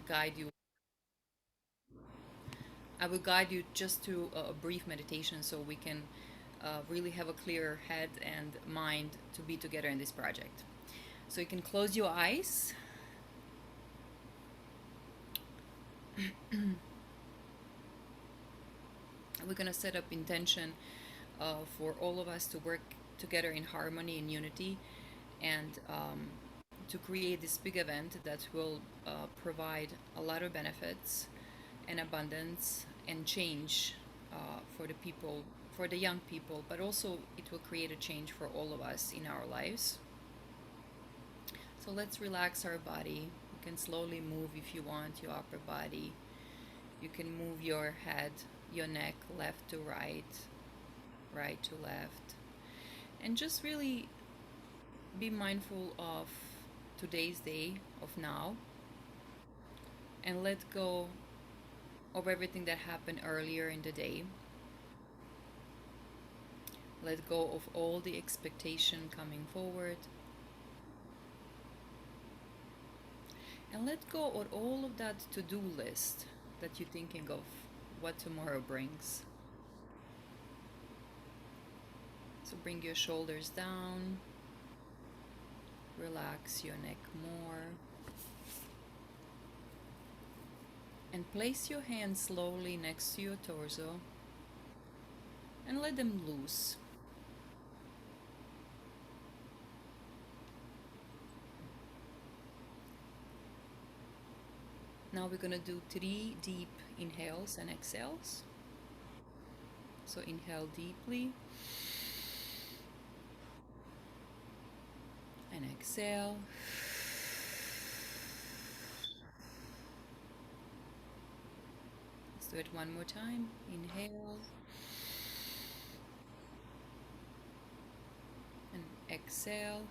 guide you. I will guide you just to a brief meditation so we can really have a clear head and mind to be together in this project. So you can close your eyes. We're going to set up intention for all of us to work together in harmony and unity, and to create this big event that will provide a lot of benefits and abundance and change for the people, for the young people, but also it will create a change for all of us in our lives. So let's relax our body. You can slowly move if you want your upper body. You can move your head, your neck, left to right, right to left. And just really be mindful of today's day, of now, and let go of everything that happened earlier in the day. Let go of all the expectation coming forward. And let go of all of that to-do list that you're thinking of what tomorrow brings. So bring your shoulders down, relax your neck more, and place your hands slowly next to your torso and let them loose. Now we're gonna do 3 deep inhales and exhales. So inhale deeply and exhale. Let's do it one more time. Inhale and exhale.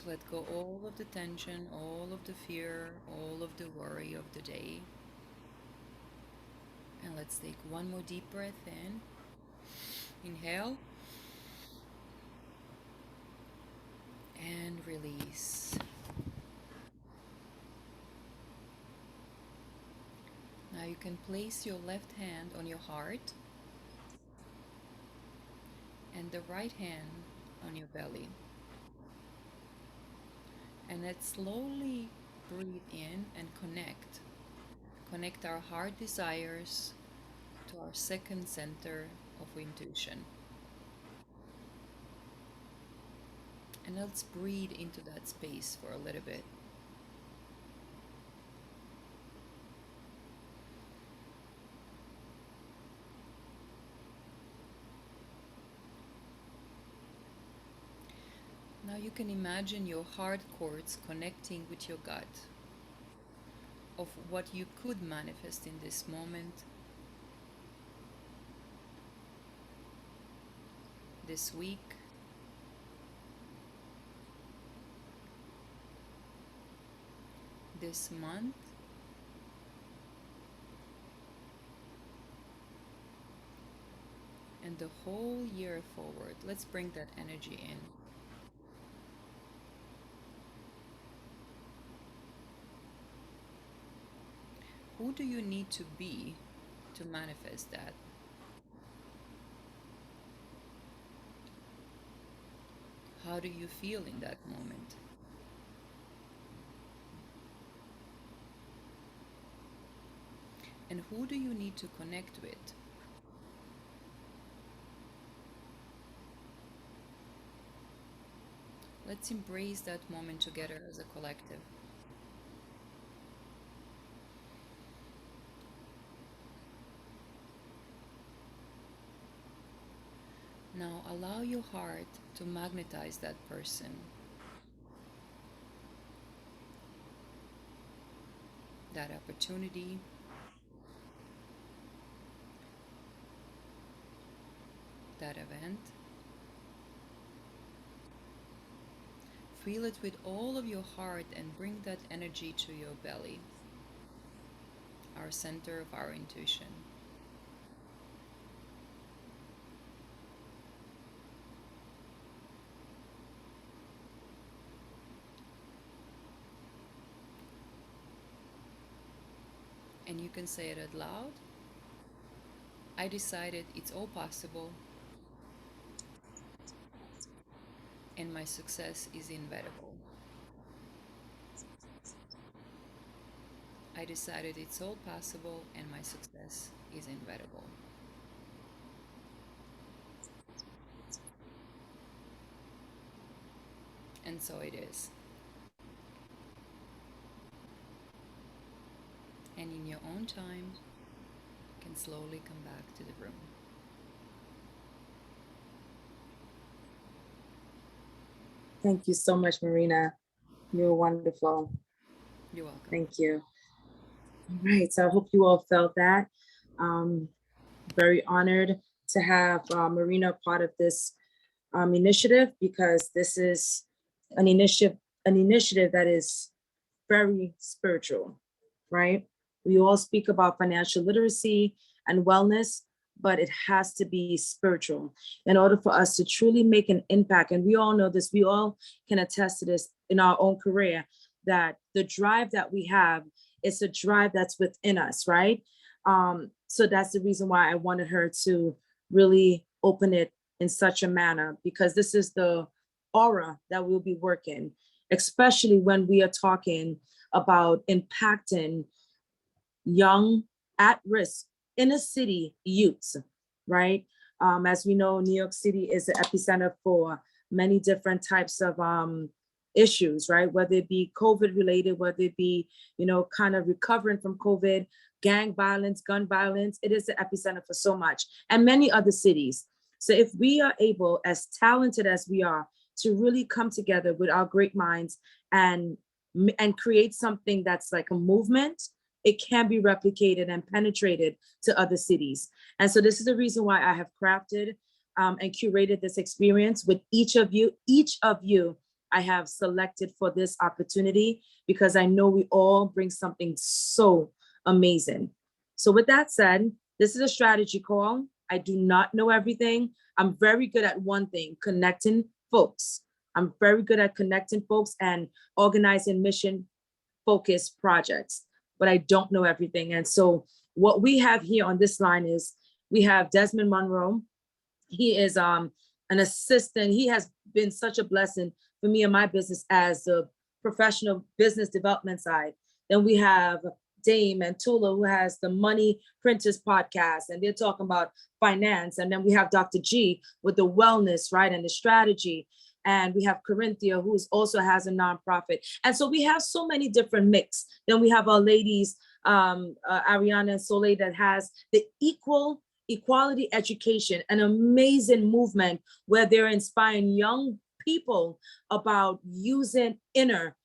Let go all of the tension, all of the fear, all of the worry of the day. And let's take one more deep breath in. Inhale and release. Now you can place your left hand on your heart and the right hand on your belly. And let's slowly breathe in and connect. Connect our heart desires to our second center of intuition. And let's breathe into that space for a little bit. Now you can imagine your heart cords connecting with your gut of what you could manifest in this moment, this week, this month, and the whole year forward. Let's bring that energy in. Who do you need to be to manifest that? How do you feel in that moment? And who do you need to connect with? Let's embrace that moment together as a collective. Now allow your heart to magnetize that person. That opportunity, that event. Feel it with all of your heart and bring that energy to your belly, our center of our intuition. and you can say it out loud. I decided it's all possible, and my success is inevitable. I decided it's all possible, and my success is inevitable. And so it is. And in your own time, you can slowly come back to the room. Thank you so much, Marina. You're wonderful. You're welcome. Thank you. All right, so I hope you all felt that. Um, very honored to have Marina part of this initiative, because this is an initiative that is very spiritual, right? We all speak about financial literacy and wellness, but it has to be spiritual in order for us to truly make an impact. And we all know this, we all can attest to this in our own career, that the drive that we have is a drive that's within us, right? So that's the reason why I wanted her to really open it in such a manner, because this is the aura that we'll be working, especially when we are talking about impacting young, at risk, inner city youths, right? As we know, New York City is the epicenter for many different types of issues, right? Whether it be COVID related, whether it be, kind of recovering from COVID, gang violence, gun violence, it is the epicenter for so much, and many other cities. So if we are able, as talented as we are, to really come together with our great minds and create something that's like a movement, it can be replicated and penetrated to other cities. And so this is the reason why I have crafted and curated this experience with each of you. Each of you I have selected for this opportunity, because I know we all bring something so amazing. So with that said, this is a strategy call. I do not know everything. I'm very good at one thing: connecting folks. I'm very good at connecting folks and organizing mission focused projects, but I don't know everything. And so what we have here on this line is, we have Desmond Monroe. He is an assistant. He has been such a blessing for me and my business as a professional business development side. Then we have Dame and Tula, who has the Money Printers podcast, and they're talking about finance. And then we have Dr. G with the wellness, right, and the strategy. And we have Corinthia, who also has a nonprofit. And so we have so many different mix. Then we have our ladies, Ariana and Soleil, that has the equality education, an amazing movement where they're inspiring young people about using inner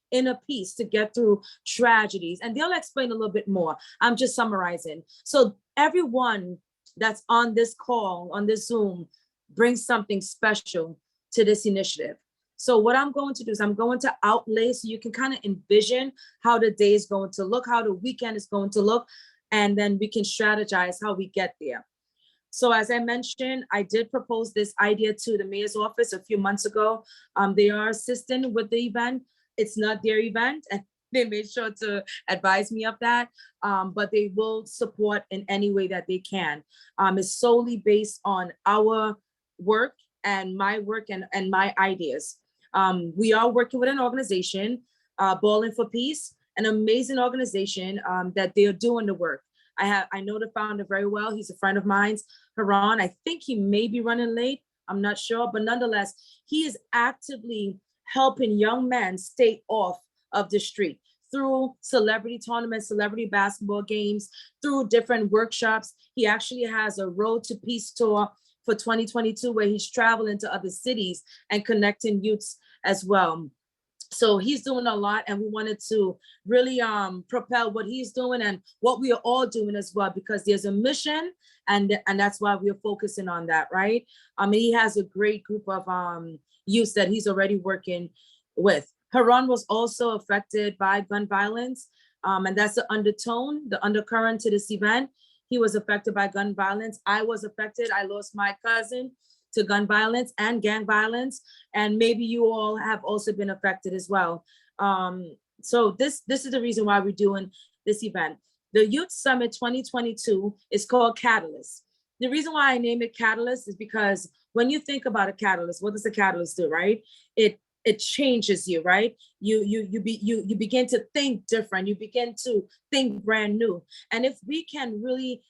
peace to get through tragedies. And they'll explain a little bit more. I'm just summarizing. So everyone that's on this call, on this Zoom, brings something special to this initiative. So what I'm going to do is I'm going to outlay so you can kind of envision how the day is going to look, how the weekend is going to look, and then we can strategize how we get there. So as I mentioned, I did propose this idea to the mayor's office a few months ago. They are assisting with the event. It's not their event, and they made sure to advise me of that. But they will support in any way that they can. It's solely based on our work and my work and my ideas. We are working with an organization, Bowling for Peace, an amazing organization that they're doing the work. I know the founder very well. He's a friend of mine's, Haran. I think he may be running late. I'm not sure, but nonetheless, he is actively helping young men stay off of the street through celebrity tournaments, celebrity basketball games, through different workshops. He actually has a Road to Peace tour for 2022 where he's traveling to other cities and connecting youths as well. So he's doing a lot, and we wanted to really propel what he's doing and what we are all doing as well, because there's a mission, and that's why we're focusing on that, right? He has a great group of youth that he's already working with. Haran was also affected by gun violence, and that's the undertone, the undercurrent to this event. He was affected by gun violence. I was affected. I lost my cousin to gun violence and gang violence, and maybe you all have also been affected as well. So this is the reason why we're doing this event. The Youth Summit 2022 is called Cataylst. The reason why I name it Cataylst is because when you think about a catalyst, what does a catalyst do, right? It changes you, right? You begin to think different. You begin to think brand new. And if we can really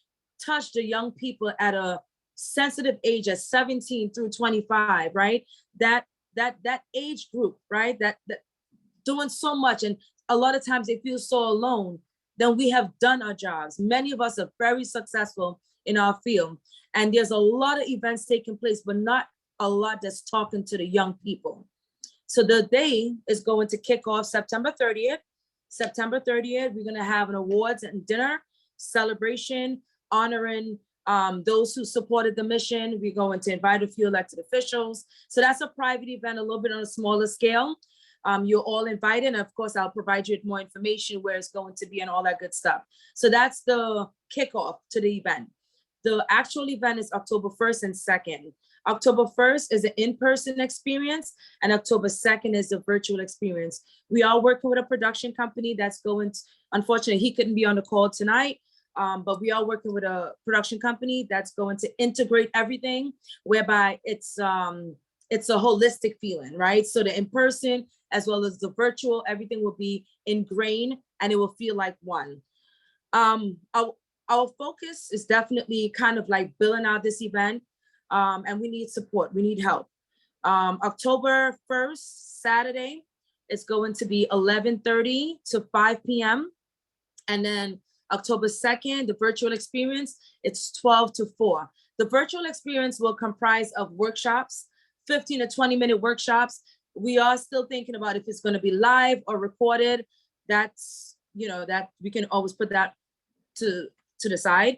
touch the young people at a sensitive age at 17 through 25, right? That age group, right? That doing so much, and a lot of times they feel so alone, then we have done our jobs. Many of us are very successful in our field, and there's a lot of events taking place, but not a lot that's talking to the young people. So the day is going to kick off September 30th. September 30th, we're going to have an awards and dinner celebration honoring those who supported the mission. We're going to invite a few elected officials. So that's a private event, a little bit on a smaller scale. You're all invited. And of course, I'll provide you with more information where it's going to be and all that good stuff. So that's the kickoff to the event. The actual event is October 1st and 2nd. October 1st is an in-person experience, and October 2nd is a virtual experience. We are working with a production company that's going to, unfortunately, he couldn't be on the call tonight, but we are working with a production company that's going to integrate everything, whereby it's a holistic feeling, right? So the in-person as well as the virtual, everything will be ingrained and it will feel like one. Our focus is definitely kind of like building out this event, and we need support, we need help. October 1st, Saturday, it's going to be 11:30 to 5 p.m. And then October 2nd, the virtual experience, it's 12 to 4. The virtual experience will comprise of workshops, 15 to 20-minute workshops. We are still thinking about if it's going to be live or recorded. That's, that we can always put that to the side.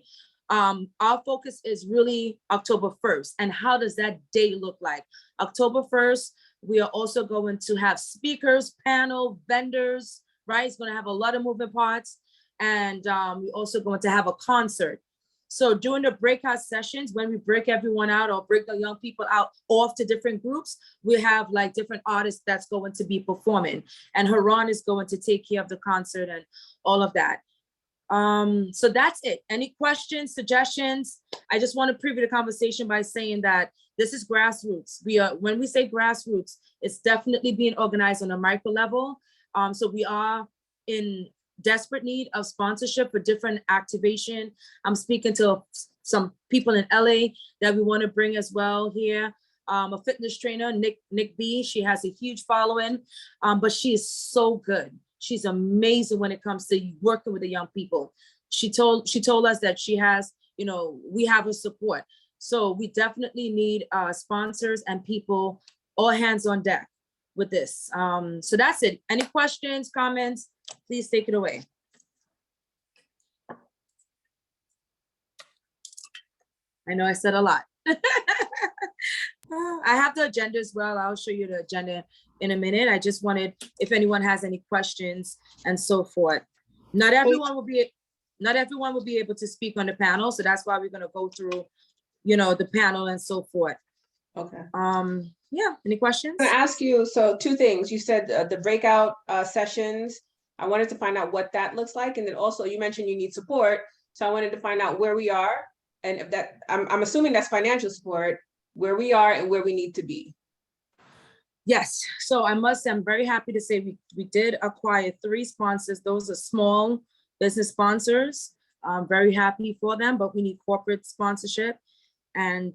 Our focus is really October 1st. And how does that day look like? October 1st, we are also going to have speakers, panel, vendors, right? It's going to have a lot of moving parts. And we're also going to have a concert. So during the breakout sessions, when we break everyone out or break the young people out off to different groups, we have like different artists that's going to be performing. And Haran is going to take care of the concert and all of that. So that's it. Any questions, suggestions? I just want to preview the conversation by saying that this is grassroots. When we say grassroots, it's definitely being organized on a micro level. So we are in desperate need of sponsorship for different activation. I'm speaking to some people in LA that we want to bring as well here. A fitness trainer, Nick B. She has a huge following, but she is so good. She's amazing when it comes to working with the young people. She told us that she has, we have her support. So we definitely need sponsors and people, all hands on deck with this. So that's it. Any questions, comments? Please take it away. I know I said a lot. I have the agenda as well. I'll show you the agenda in a minute. I just wanted, if anyone has any questions and so forth. Not everyone will be able to speak on the panel. So that's why we're going to go through, the panel and so forth. Okay. Yeah, any questions? I'm gonna ask you, so 2 things. You said the breakout sessions. I wanted to find out what that looks like. And then also you mentioned you need support. So I wanted to find out where we are. And if that, I'm assuming that's financial support, where we are and where we need to be. Yes. So I'm very happy to say we did acquire 3 sponsors. Those are small business sponsors. I'm very happy for them, but we need corporate sponsorship and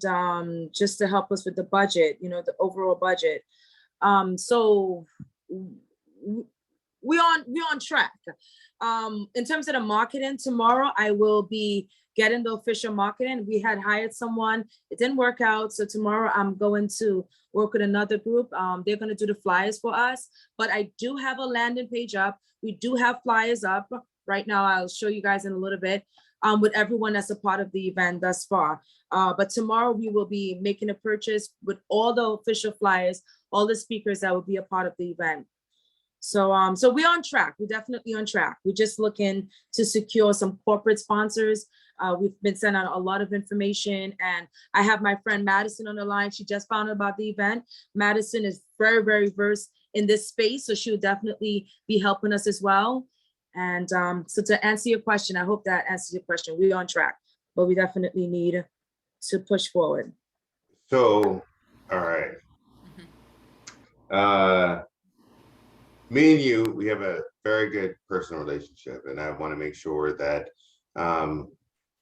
just to help us with the budget, the overall budget. So we're on track. In terms of the marketing, tomorrow I will be getting the official marketing. We had hired someone, it didn't work out. So tomorrow I'm going to work with another group. They're going to do the flyers for us, but I do have a landing page up. We do have flyers up right now. I'll show you guys in a little bit with everyone that's a part of the event thus far. But tomorrow we will be making a purchase with all the official flyers, all the speakers that will be a part of the event. So we're on track. We're definitely on track. We're just looking to secure some corporate sponsors. We've been sent out a lot of information, and I have my friend Madison on the line. She just found out about the event. Madison is very, very versed in this space, so she'll definitely be helping us as well. And so to answer your question, I hope that answers your question. We're on track, but we definitely need to push forward. So, all right. Mhm. Me and you, we have a very good personal relationship, and I want to make sure that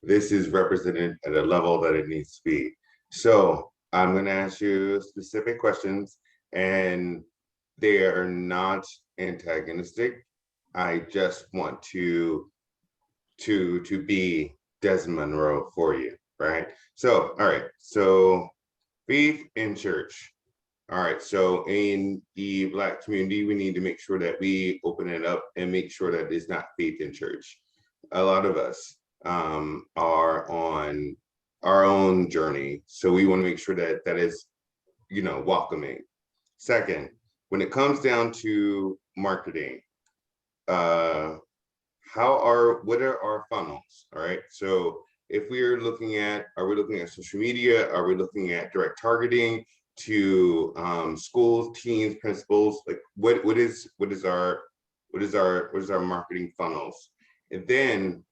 this is represented at a level that it needs to be. So I'm going to ask you specific questions, and they are not antagonistic. I just want to be Desmond Monroe for you, right? So, all right. So, faith in church. All right, so in the Black community, we need to make sure that we open it up and make sure that it's not faith in church. A lot of us are on our own journey, so we want to make sure that that is, welcoming. Second, when it comes down to marketing, what are our funnels? All right, so if we're looking at, are we looking at social media? Are we looking at direct targeting to schools, teens, principals? Like what is our marketing funnels? And then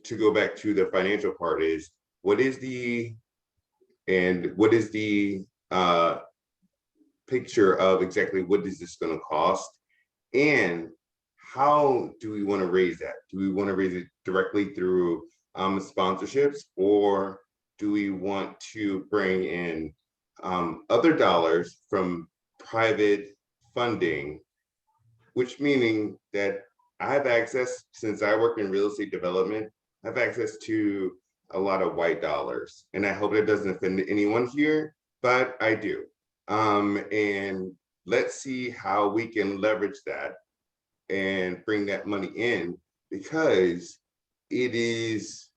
to go back to the financial part is what is the picture of exactly what is this going to cost, and how do we want to raise that? Do we want to raise it directly through sponsorships, or do we want to bring in other dollars from private funding, which meaning that I have access, since I work in real estate development, I have access to a lot of white dollars. And I hope that doesn't offend anyone here, but I do. And let's see how we can leverage that and bring that money in, because it is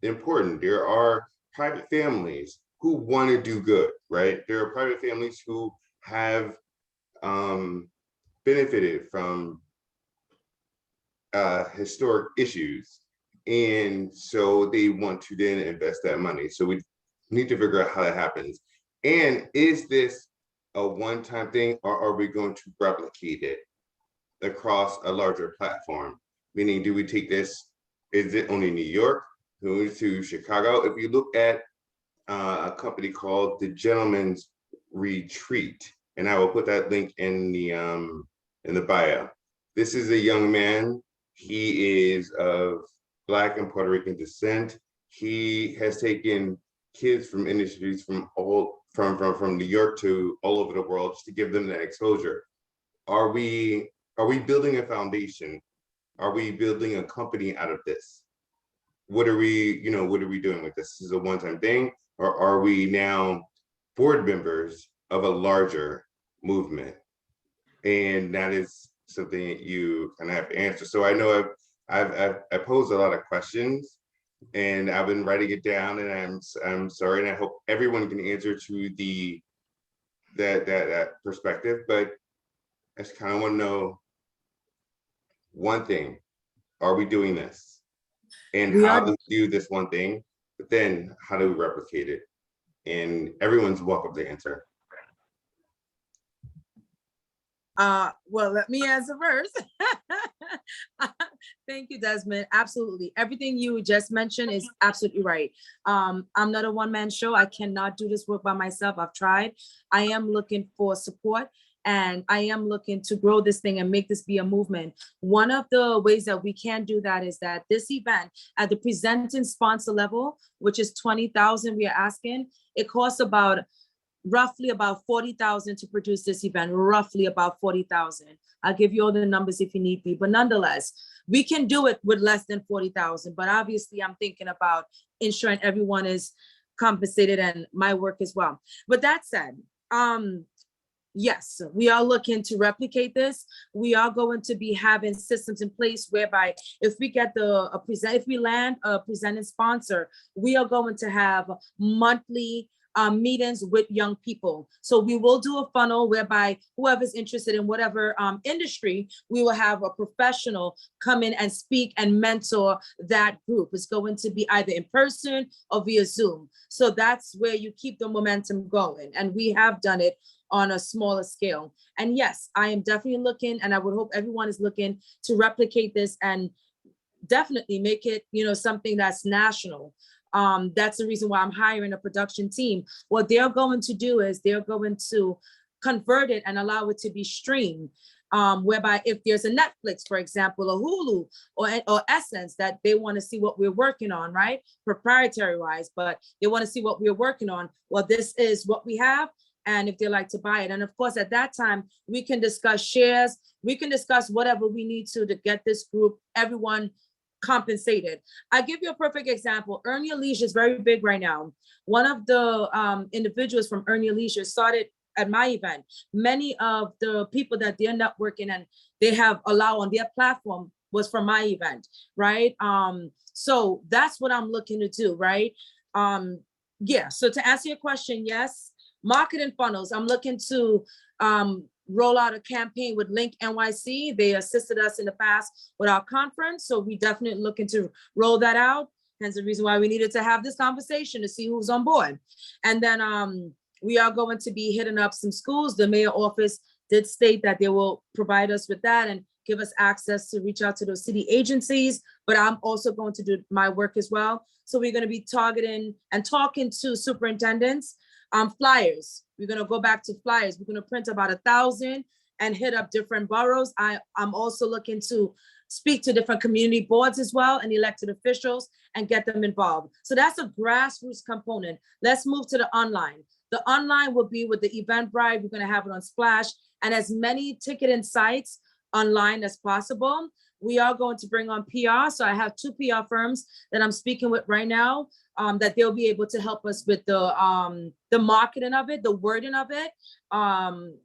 important. There are private families who want to do good, right? There are private families who have benefited from historic issues, and so they want to then invest that money. So we need to figure out how that happens. And is this a one-time thing, or are we going to replicate it across a larger platform? Meaning, do we take this, is it only New York, to Chicago? If you look at a company called the Gentleman's Retreat, and I will put that link in the bio. This is a young man. He is of Black and Puerto Rican descent. He has taken kids from industries from New York to all over the world, just to give them that exposure. Are we building a foundation? Are we building a company out of this? What are we doing with this? Is this a one-time thing, or are we now board members of a larger movement? And that is something that you kind of have to answer. So I know I posed a lot of questions, and I've been writing it down, and I'm sorry, and I hope everyone can answer to that perspective. But I just kind of want to know one thing: are we doing this? And how do we do this one thing? But then how do we replicate it? And everyone's welcome to answer. Well, let me answer first. Thank you, Desmond. Absolutely. Everything you just mentioned is absolutely right. I'm not a one-man show. I cannot do this work by myself. I've tried. I am looking for support, and I am looking to grow this thing and make this be a movement. One of the ways that we can do that is that this event at the presenting sponsor level, which is 20,000 we are asking, it costs roughly about 40,000 to produce this event, roughly about 40,000. I'll give you all the numbers if you need be, but nonetheless, we can do it with less than 40,000. But obviously I'm thinking about ensuring everyone is compensated, and my work as well. But that said, yes, we are looking to replicate this. We are going to be having systems in place whereby if we get if we land a presenting sponsor, we are going to have monthly meetings with young people. So we will do a funnel whereby whoever's interested in whatever industry, we will have a professional come in and speak and mentor that group. It's going to be either in person or via Zoom. So that's where you keep the momentum going. And we have done it on a smaller scale. And yes, I am definitely looking, and I would hope everyone is looking to replicate this and definitely make it, something that's national. That's the reason why I'm hiring a production team. What they're going to do is they're going to convert it and allow it to be streamed. Whereby if there's a Netflix, for example, or Hulu or Essence that they want to see what we're working on, right? Proprietary wise, but they want to see what we're working on. Well, this is what we have. And if they like to buy it. And of course, at that time, we can discuss shares. We can discuss whatever we need to get this group, everyone compensated. I give you a perfect example. Earn Your Leisure is very big right now. One of the individuals from Earn Your Leisure started at my event. Many of the people that they're networking and they have allow on their platform was from my event, right? So that's what I'm looking to do, right? Yeah, so to answer your question, yes, marketing funnels. I'm looking to roll out a campaign with Link NYC. They assisted us in the past with our conference. So we definitely looking to roll that out. Hence the reason why we needed to have this conversation to see who's on board. And then we are going to be hitting up some schools. The mayor office did state that they will provide us with that and give us access to reach out to those city agencies. But I'm also going to do my work as well. So we're going to be targeting and talking to superintendents. Flyers. We're going to go back to flyers. We're going to print about 1,000 and hit up different boroughs. I'm also looking to speak to different community boards as well and elected officials and get them involved. So that's a grassroots component. Let's move to the online. The online will be with the Eventbrite. We're going to have it on Splash and as many ticketing sites online as possible. We are going to bring on PR. So I have 2 PR firms that I'm speaking with right now. That they'll be able to help us with the marketing of it, the wording of it.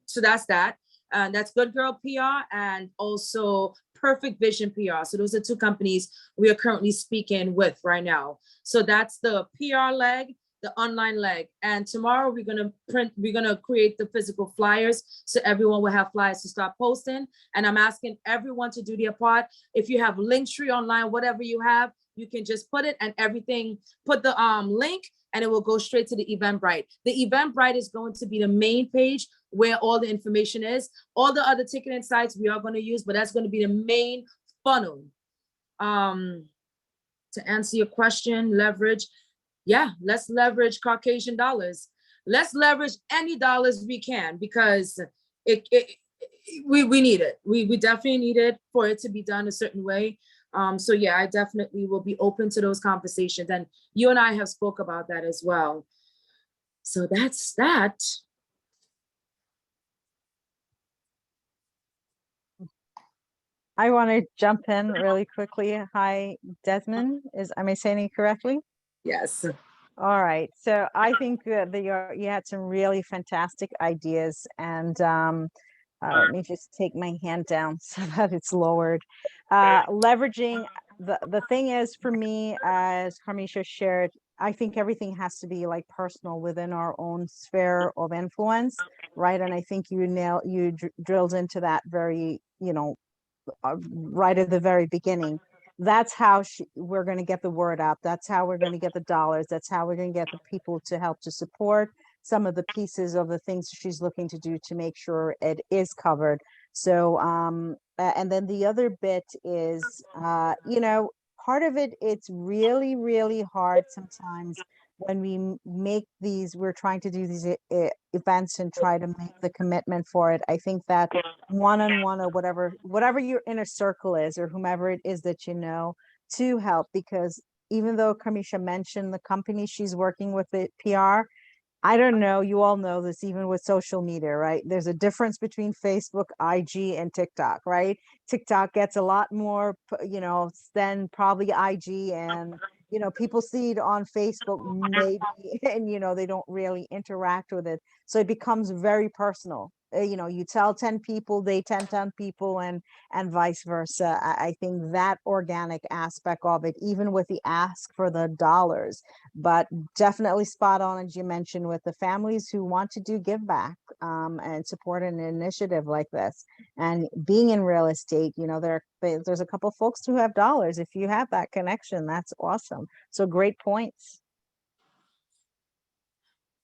So that's that. And that's Good Girl PR and also Perfect Vision PR. So those are 2 companies we are currently speaking with right now. So that's the PR leg, the online leg. And tomorrow we're gonna create the physical flyers so everyone will have flyers to start posting. And I'm asking everyone to do their part. If you have Linktree online, whatever you have, you can just put it and everything, put the link and it will go straight to the Eventbrite. The Eventbrite is going to be the main page where all the information is. All the other ticketing sites we are going to use, but that's going to be the main funnel. To answer your question, leverage. Yeah, let's leverage Caucasian dollars. Let's leverage any dollars we can because we need it. We definitely need it for it to be done a certain way. So yeah, I definitely will be open to those conversations. And you and I have spoke about that as well. So that's that. I want to jump in really quickly. Hi, Desmond. Am I saying it correctly? Yes. All right. So I think that you had some really fantastic ideas, and let me just take my hand down so that it's lowered. Leveraging the thing is for me, as Carmisha shared, I think everything has to be like personal within our own sphere of influence, right? And I think you drilled into that very, right at the very beginning. That's how we're going to get the word out. That's how we're going to get the dollars. That's how we're going to get the people to help to support some of the pieces of the things she's looking to do to make sure it is covered. So, and then the other bit is, part of it, it's really, really hard sometimes when we're trying to do these events and try to make the commitment for it. I think that one-on-one or whatever your inner circle is or whomever it is that to help, because even though Kamisha mentioned the company she's working with, the PR, I don't know, you all know this, even with social media, right? There's a difference between Facebook, IG, and TikTok, right? TikTok gets a lot more, than probably IG, and, people see it on Facebook maybe, and, they don't really interact with it. So it becomes very personal. you tell 10 people, they tell 10 people, and vice versa. I think that organic aspect of it, even with the ask for the dollars, but definitely spot on, as you mentioned, with the families who want to do give back, and support an initiative like this. And being in real estate, there's a couple folks who have dollars. If you have that connection, that's awesome. So great points.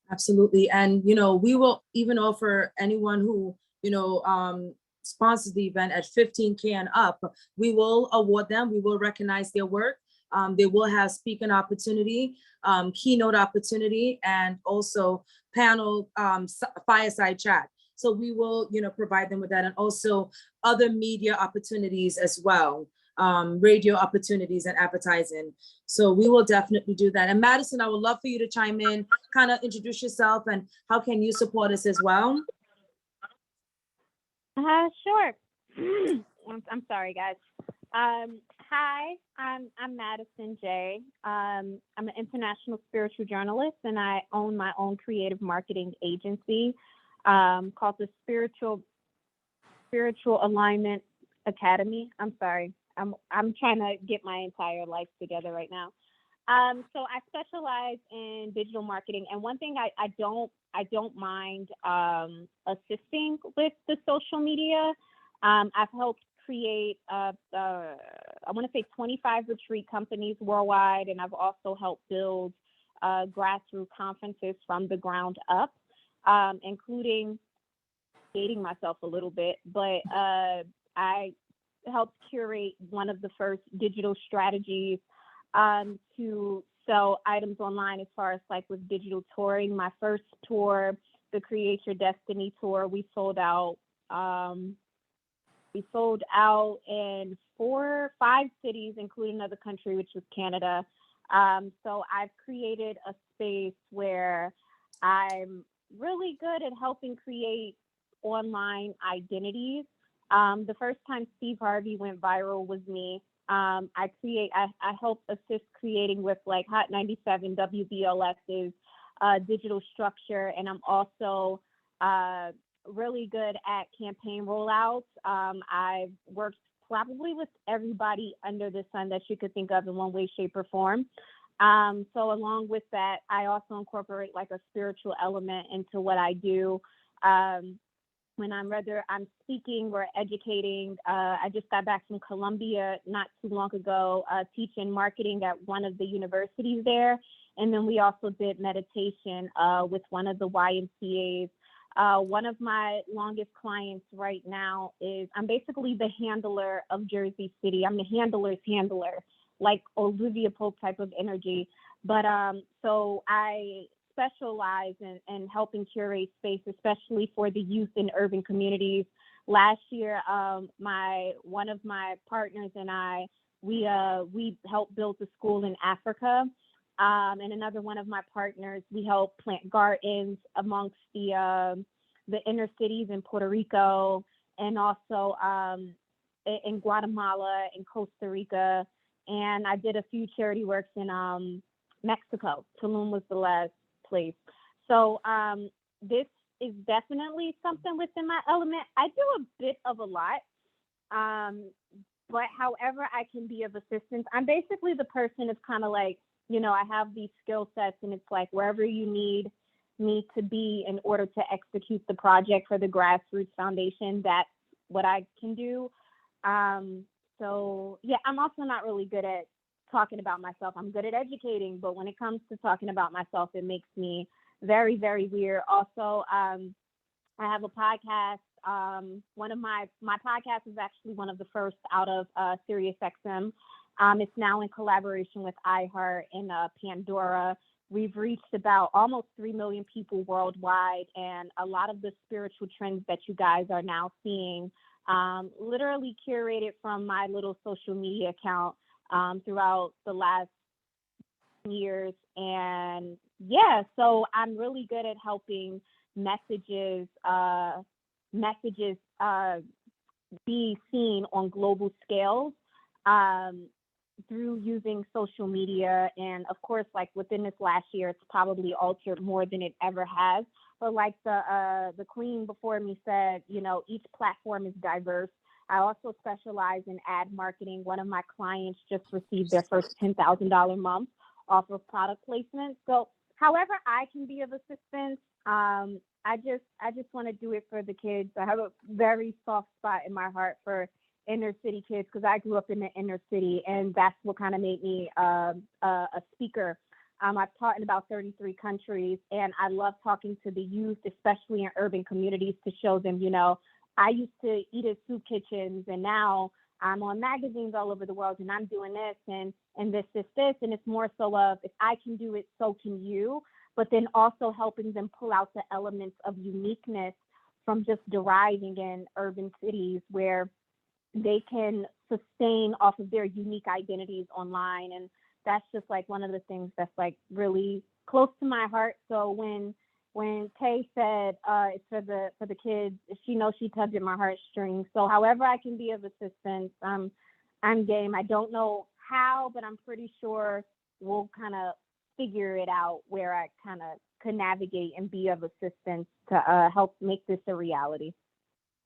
Absolutely. And, we will even offer anyone who, sponsors the event at 15K and up, we will award them, we will recognize their work. They will have speaking opportunity, keynote opportunity, and also panel, fireside chat. So we will, provide them with that, and also other media opportunities as well, radio opportunities and advertising. So we will definitely do that. And Madison, I would love for you to chime in, kind of introduce yourself and how can you support us as well? Sure. I'm sorry, guys. Hi, I'm Madison J. I'm an international spiritual journalist, and I own my own creative marketing agency called the Spiritual Alignment Academy. I'm sorry. I'm trying to get my entire life together right now. So I specialize in digital marketing, and one thing I don't mind assisting with the social media. I've helped create I want to say 25 retreat companies worldwide, and I've also helped build grassroots conferences from the ground up, including dating myself a little bit, but I helped curate one of the first digital strategies to sell items online, as far as like with digital touring. My first tour, the Create Your Destiny tour, we sold out in 5 cities, including another country, which was Canada. So I've created a space where I'm really good at helping create online identities. The first time Steve Harvey went viral was me. I help assist creating with like Hot 97 WBLS's digital structure, and I'm also really good at campaign rollouts. I've worked probably with everybody under the sun that you could think of in one way, shape, or form. So along with that, I also incorporate like a spiritual element into what I do. When I'm speaking or educating. I just got back from Colombia not too long ago, teaching marketing at one of the universities there. And then we also did meditation with one of the YMCAs. One of my longest clients right now is, I'm basically the handler of Jersey City. I'm the handler's handler, like Olivia Pope type of energy. But so I specialize in helping curate space, especially for the youth in urban communities. Last year, one of my partners and I, we helped build a school in Africa. And another one of my partners, we helped plant gardens amongst the inner cities in Puerto Rico, and also in Guatemala and Costa Rica. And I did a few charity works in Mexico. Tulum was the last place. So this is definitely something within my element. I do a bit of a lot, but however I can be of assistance, I'm basically the person that's kind of like, I have these skill sets, and it's like wherever you need me to be in order to execute the project for the Grassroots Foundation, that's what I can do. So yeah, I'm also not really good at talking about myself. I'm good at educating, but when it comes to talking about myself, it makes me very, very weird. Also, I have a podcast. One of my podcasts is actually one of the first out of SiriusXM. It's now in collaboration with iHeart and Pandora. We've reached about almost 3 million people worldwide, and a lot of the spiritual trends that you guys are now seeing, literally curated from my little social media account throughout the last years. And yeah, so I'm really good at helping messages be seen on global scales. through using social media. And of course, like within this last year, it's probably altered more than it ever has. But like the queen before me said, you know, each platform is diverse. I also specialize in ad marketing. One of my clients just received their first $10,000 month off of product placement. So however I can be of assistance, I just want to do it for the kids. I have a very soft spot in my heart for inner city kids because I grew up in the inner city, and that's what kind of made me a speaker. I've taught in about 33 countries, and I love talking to the youth, especially in urban communities, to show them, you know, I used to eat at soup kitchens, and now I'm on magazines all over the world, and I'm doing this and this, and it's more so of if I can do it, so can you. But then also helping them pull out the elements of uniqueness from just deriving in urban cities where they can sustain off of their unique identities online. And that's just like one of the things that's like really close to my heart. So when Tay said it's for the kids, she knows she tugged at my heartstrings. So however I can be of assistance, I'm game. I don't know how, but I'm pretty sure we'll kind of figure it out where I kind of can navigate and be of assistance to help make this a reality.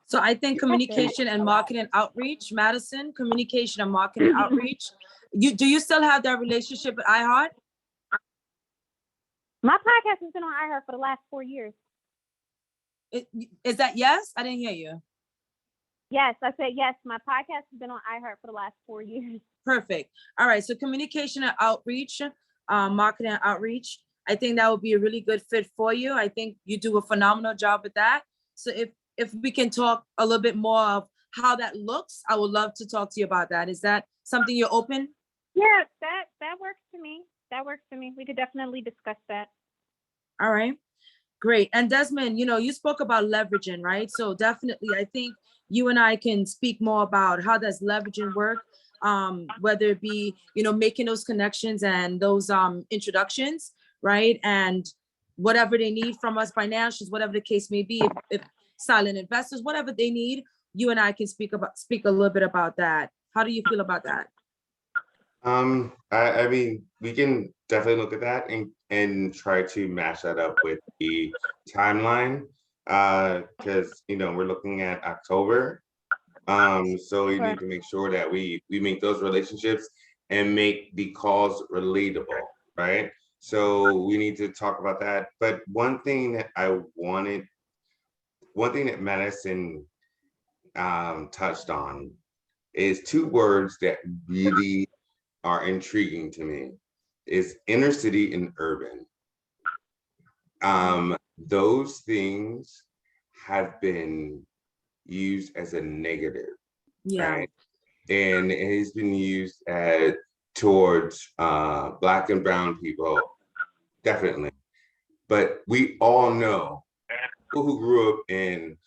So I think communication and marketing outreach, Madison, communication and marketing outreach. Do you still have that relationship with iHeart? My podcast has been on iHeart for the last 4 years. Is that yes? I didn't hear you. Yes, I said yes. My podcast has been on iHeart for the last 4 years. Perfect. All right. So communication and outreach, marketing and outreach. I think that would be a really good fit for you. I think you do a phenomenal job with that. So if we can talk a little bit more of how that looks, I would love to talk to you about that. Is that something you're open? Yeah, that works for me. That works for me. We could definitely discuss that. All right, great. And Desmond, you know, you spoke about leveraging, right? So definitely, I think you and I can speak more about how does leveraging work, whether it be, you know, making those connections and those introductions, right? And whatever they need from us, financials, whatever the case may be, if silent investors, whatever they need, you and I can speak a little bit about that. How do you feel about that? I mean, we can definitely look at that and try to match that up with the timeline, because you know we're looking at October, so you need to make sure that we make those relationships and make the calls relatable, right? So we need to talk about that. But one thing that Madison touched on is two words that really are intriguing to me is inner city and urban. Those things have been used as a negative, Yeah. right? And it has been used towards Black and brown people, definitely. But we all know people who grew up in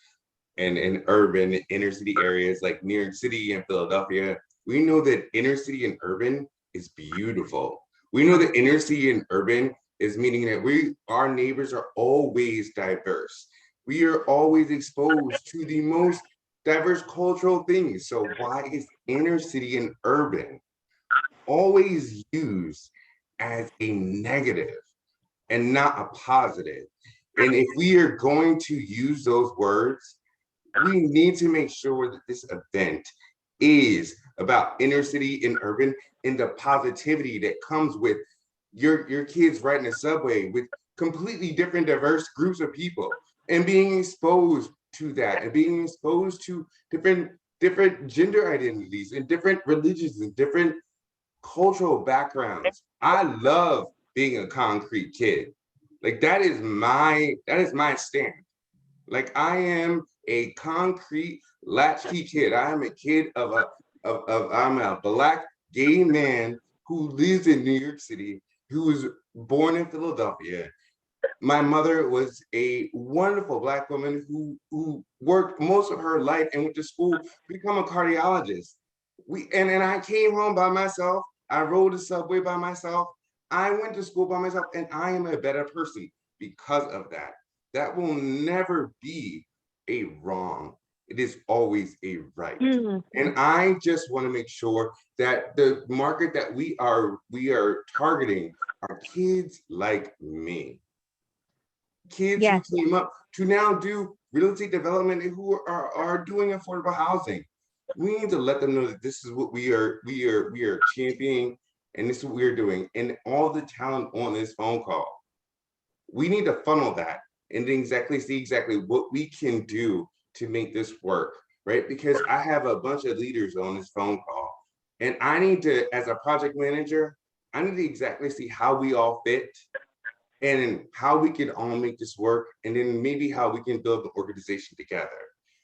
urban inner city areas like New York City and Philadelphia, we know that inner city and urban is beautiful. We know that inner city and urban is meaning that our neighbors are always diverse. We are always exposed to the most diverse cultural things. So why is inner city and urban always used as a negative and not a positive? And if we are going to use those words, we need to make sure that this event is about inner city and urban and the positivity that comes with your kids riding the subway with completely different diverse groups of people and being exposed to that and being exposed to different gender identities and different religions and different cultural backgrounds. I love being a concrete kid. Like that is my stand. Like I am a concrete latchkey kid. I am a kid I'm a Black gay man who lives in New York City, who was born in Philadelphia. My mother was a wonderful Black woman who worked most of her life and went to school to become a cardiologist. And I came home by myself. I rode the subway by myself. I went to school by myself, and I am a better person because of that. That will never be a wrong. It is always a right. Mhm. And I just want to make sure that the market that we are targeting are kids like me. Kids who Yes. came up to now do real estate development and who are doing affordable housing. We need to let them know that this is what we are championing, and this is what we are doing. And all the talent on this phone call, we need to funnel that and see exactly what we can do to make this work, right? Because I have a bunch of leaders on this phone call, and I need to, as a project manager, I need to exactly see how we all fit and how we can all make this work, and then maybe how we can build an organization together.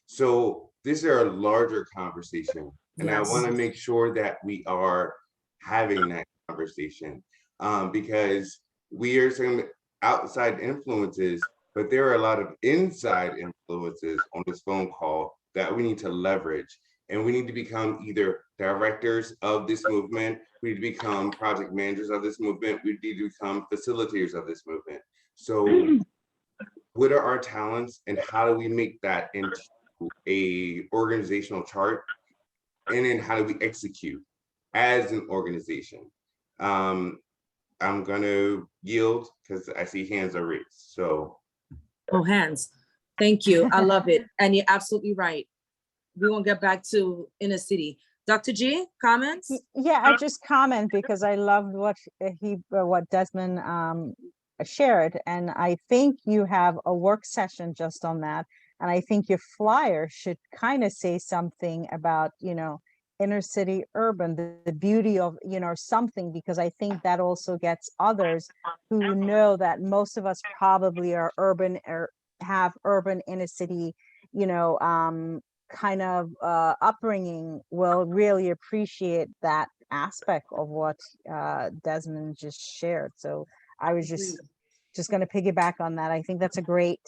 So this is a larger conversation, and I want Yes. to make sure that we are having that conversation, because we are some outside influences, but there are a lot of inside influences on this phone call that we need to leverage. And we need to become either directors of this movement, we need to become project managers of this movement, we need to become facilitators of this movement. So what are our talents and how do we make that into a organizational chart? And then how do we execute as an organization? I'm gonna yield because I see hands are raised, so. Oh, hands. Thank you. I love it. And you're absolutely right. We won't get back to inner city. Dr. G, comments? Yeah, I just comment because I loved what Desmond shared, and I think you have a work session just on that, and I think your flyer should kind of say something about, inner city urban, the beauty of, something, because I think that also gets others who know that most of us probably are urban or have urban inner city, kind of upbringing, will really appreciate that aspect of what Desmond just shared. So I was just going to piggyback on that. I think that's a great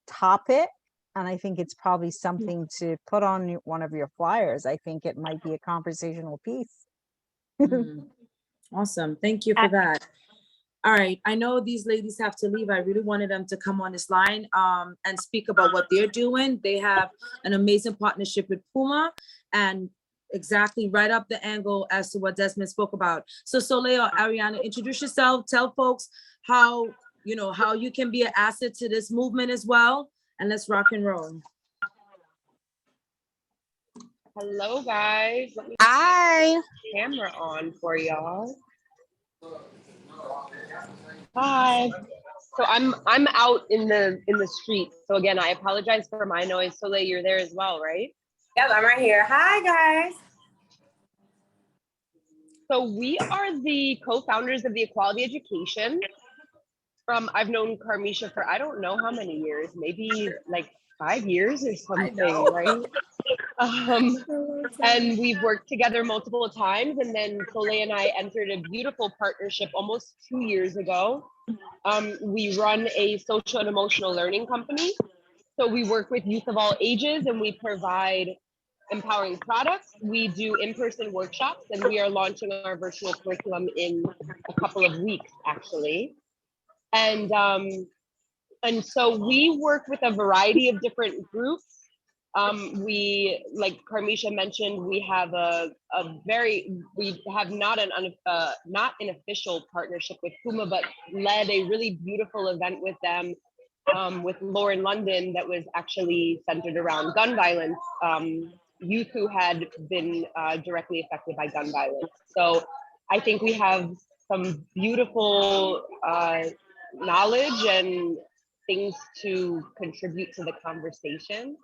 topic, and I think it's probably something to put on one of your flyers. I think it might be a conversational piece. Awesome. Thank you for that. All right. I know these ladies have to leave. I really wanted them to come on this line and speak about what they're doing. They have an amazing partnership with Puma, and exactly right up the angle as to what Desmond spoke about. So Soleil or Ariana, introduce yourself, tell folks how you can be an asset to this movement as well. And let's rock and roll. Hello, guys. Let me Hi. Camera on for y'all. Hi. So I'm out in the street. So again, I apologize for my noise. Soleil, you're there as well, right? Yep, I'm right here. Hi, guys. So we are the co-founders of the Equality Education. I've known Carmisha for I don't know how many years, maybe like 5 years or something, right? And we've worked together multiple times, and then Soleil and I entered a beautiful partnership almost 2 years ago. We run a social and emotional learning company. So we work with youth of all ages, and we provide empowering products. We do in-person workshops, and we are launching our virtual curriculum in a couple of weeks, actually. And so we work with a variety of different groups. We, like Carmisha mentioned, we have we have not an official partnership with Puma, but led a really beautiful event with them, with Lauren London, that was actually centered around gun violence, youth who had been directly affected by gun violence. So I think we have some beautiful knowledge and things to contribute to the conversation.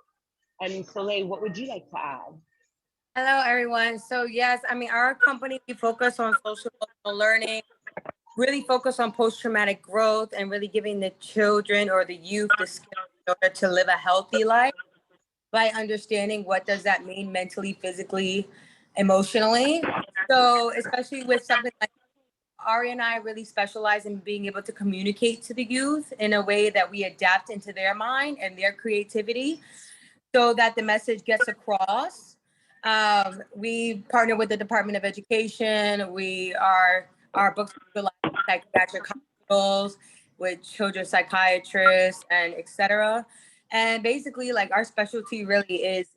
And Soleil, what would you like to add? Hello, everyone. So yes, our company, we focus on social learning, really focus on post-traumatic growth, and really giving the children or the youth the skills in order to live a healthy life by understanding what does that mean mentally, physically, emotionally. So especially with something like Ari and I really specialize in being able to communicate to the youth in a way that we adapt into their mind and their creativity so that the message gets across. We partner with the Department of Education. Our books utilize psychiatric hospitals with children's psychiatrists and etc. And basically, like our specialty really is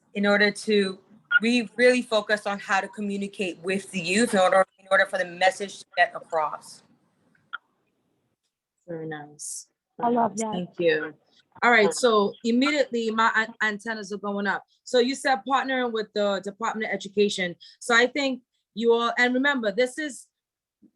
we really focus on how to communicate with the youth in order for the message to get across. Very nice. I Very love nice. that. Thank you. All right, so immediately my antennas are going up. So you said partnering with the Department of Education. So I think you all, and remember, this is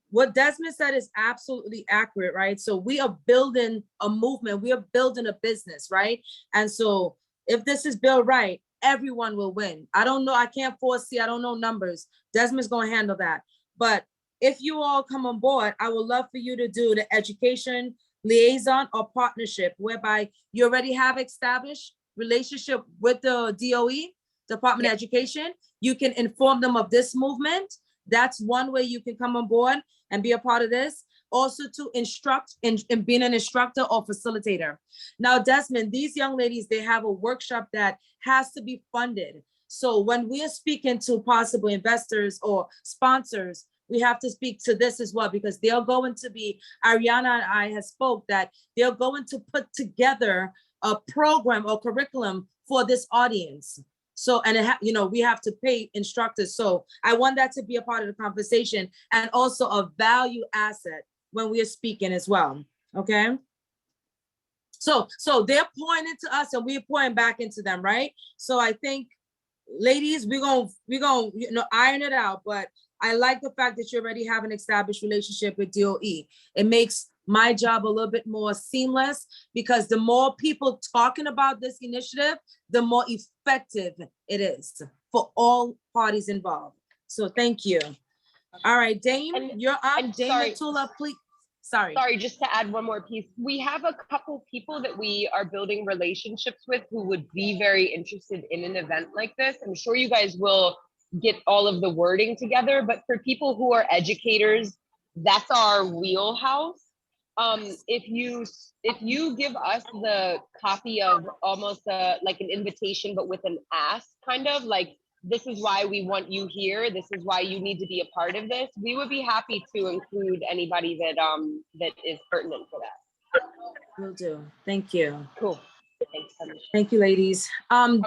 what Desmond said is absolutely accurate, right? So we are building a movement, we are building a business, right? And so if this is built right, everyone will win. I don't know, I can't foresee, I don't know numbers. Desmond's gonna handle that. But if you all come on board, I would love for you to do the education liaison or partnership, whereby you already have established relationship with the DOE, Department of Education. You can inform them of this movement. That's one way you can come on board and be a part of this. Also to instruct in being an instructor or facilitator. Now, Desmond, these young ladies, they have a workshop that has to be funded. So when we are speaking to possible investors or sponsors, we have to speak to this as well, because they're going to be, Ariana and I have spoke that they're going to put together a program or curriculum for this audience. So, and we have to pay instructors. So I want that to be a part of the conversation and also a value asset when we are speaking as well. Okay. So they're pouring into us and we're pouring back into them, right? So I think, ladies, we're gonna iron it out. But I like the fact that you already have an established relationship with DOE. It makes my job a little bit more seamless, because the more people talking about this initiative, the more effective it is for all parties involved. So thank you. All right, Dame, you're up. Dame Matula, please. Sorry, just to add one more piece. We have a couple people that we are building relationships with who would be very interested in an event like this. I'm sure you guys will get all of the wording together, but for people who are educators, that's our wheelhouse. If you give us the copy of almost like an invitation, but with an ask, kind of like, this is why we want you here, this is why you need to be a part of this, we would be happy to include anybody that that is pertinent for that. Will do. Thank you. Cool. Thanks. Thank you, ladies.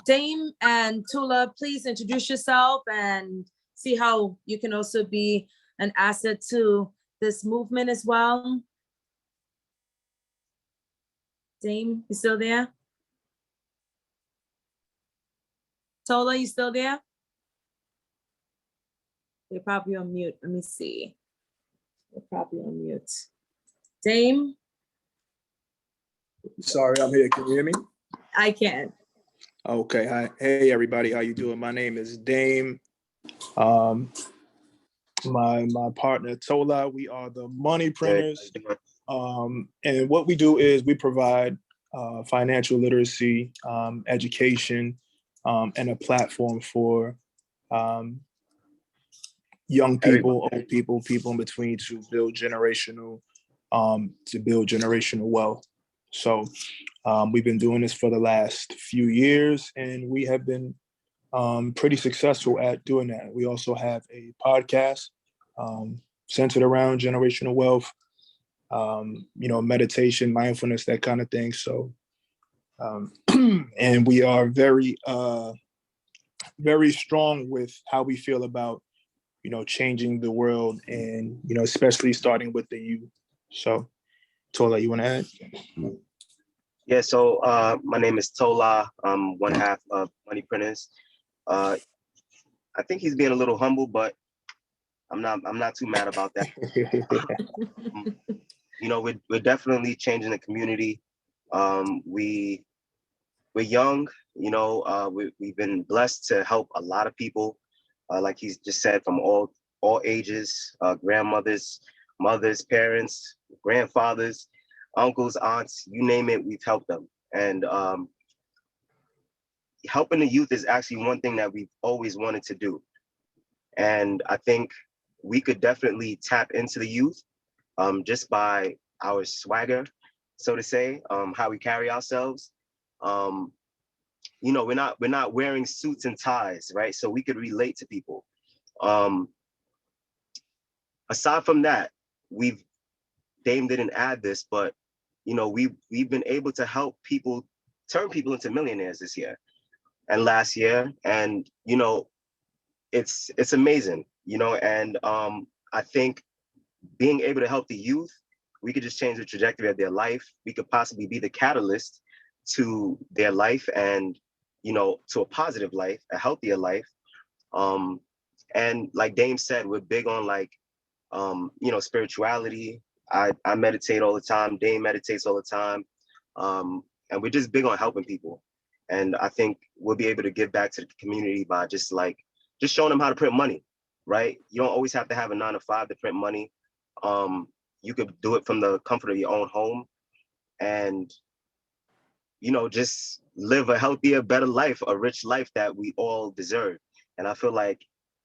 Dame and Tula, please introduce yourself and see how you can also be an asset to this movement as well. Dame, you still there? Tola, you still there? They're probably on mute. Let me see. They're probably on mute. Dame? Sorry, I'm here. Can you hear me? I can. Okay. Hi. Hey, everybody. How you doing? My name is Dame. My partner, Tola, we are the money printers. And what we do is we provide financial literacy, education, and a platform for young people, old people, people in between to build generational wealth. So we've been doing this for the last few years, and we have been pretty successful at doing that. We also have a podcast centered around generational wealth, meditation, mindfulness, that kind of thing. So, and we are very, very strong with how we feel about, changing the world, and, especially starting with the youth. So, Tola, you want to add? Yeah, so my name is Tola. I'm one half of Money Printers. I think he's being a little humble, but I'm not too mad about that. We're definitely changing the community. We're young, we've been blessed to help a lot of people, like he's just said, from all ages, grandmothers, mothers, parents, grandfathers, uncles, aunts, you name it, we've helped them. And helping the youth is actually one thing that we've always wanted to do. And I think we could definitely tap into the youth just by our swagger, so to say, how we carry ourselves. We're not wearing suits and ties, right? So we could relate to people. Aside from that, Dame didn't add this, but we've been able to help people turn people into millionaires this year and last year. And, you know, it's amazing, you know, and I think being able to help the youth, we could just change the trajectory of their life. We could possibly be the catalyst to their life and, you know, to a positive life, a healthier life. And like Dame said, we're big on like, you know, spirituality. I meditate all the time. Dame meditates all the time. And we're just big on helping people. And I think we'll be able to give back to the community by just showing them how to print money, right? You don't always have to have a 9-to-5 to print money. You could do it from the comfort of your own home and, you know, just live a healthier, better life, a rich life that we all deserve. And I feel like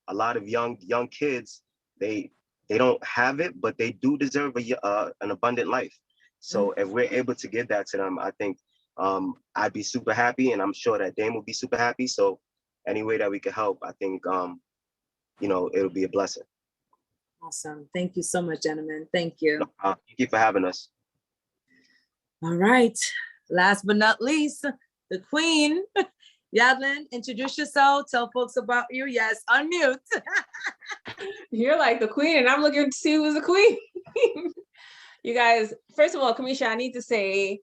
a lot of young kids, they don't have it, but they do deserve an abundant life. So if we're able to give that to them, I think I'd be super happy, and I'm sure that Dame will be super happy. So any way that we can help, I think, you know, it'll be a blessing. Awesome. Thank you so much, gentlemen. Thank you. Thank you for having us. All right. Last but not least, the queen. Yadlin, introduce yourself. Tell folks about you. Yes, unmute. You're like the queen, and I'm looking to see who's the queen. You guys, first of all, Kamisha, I need to say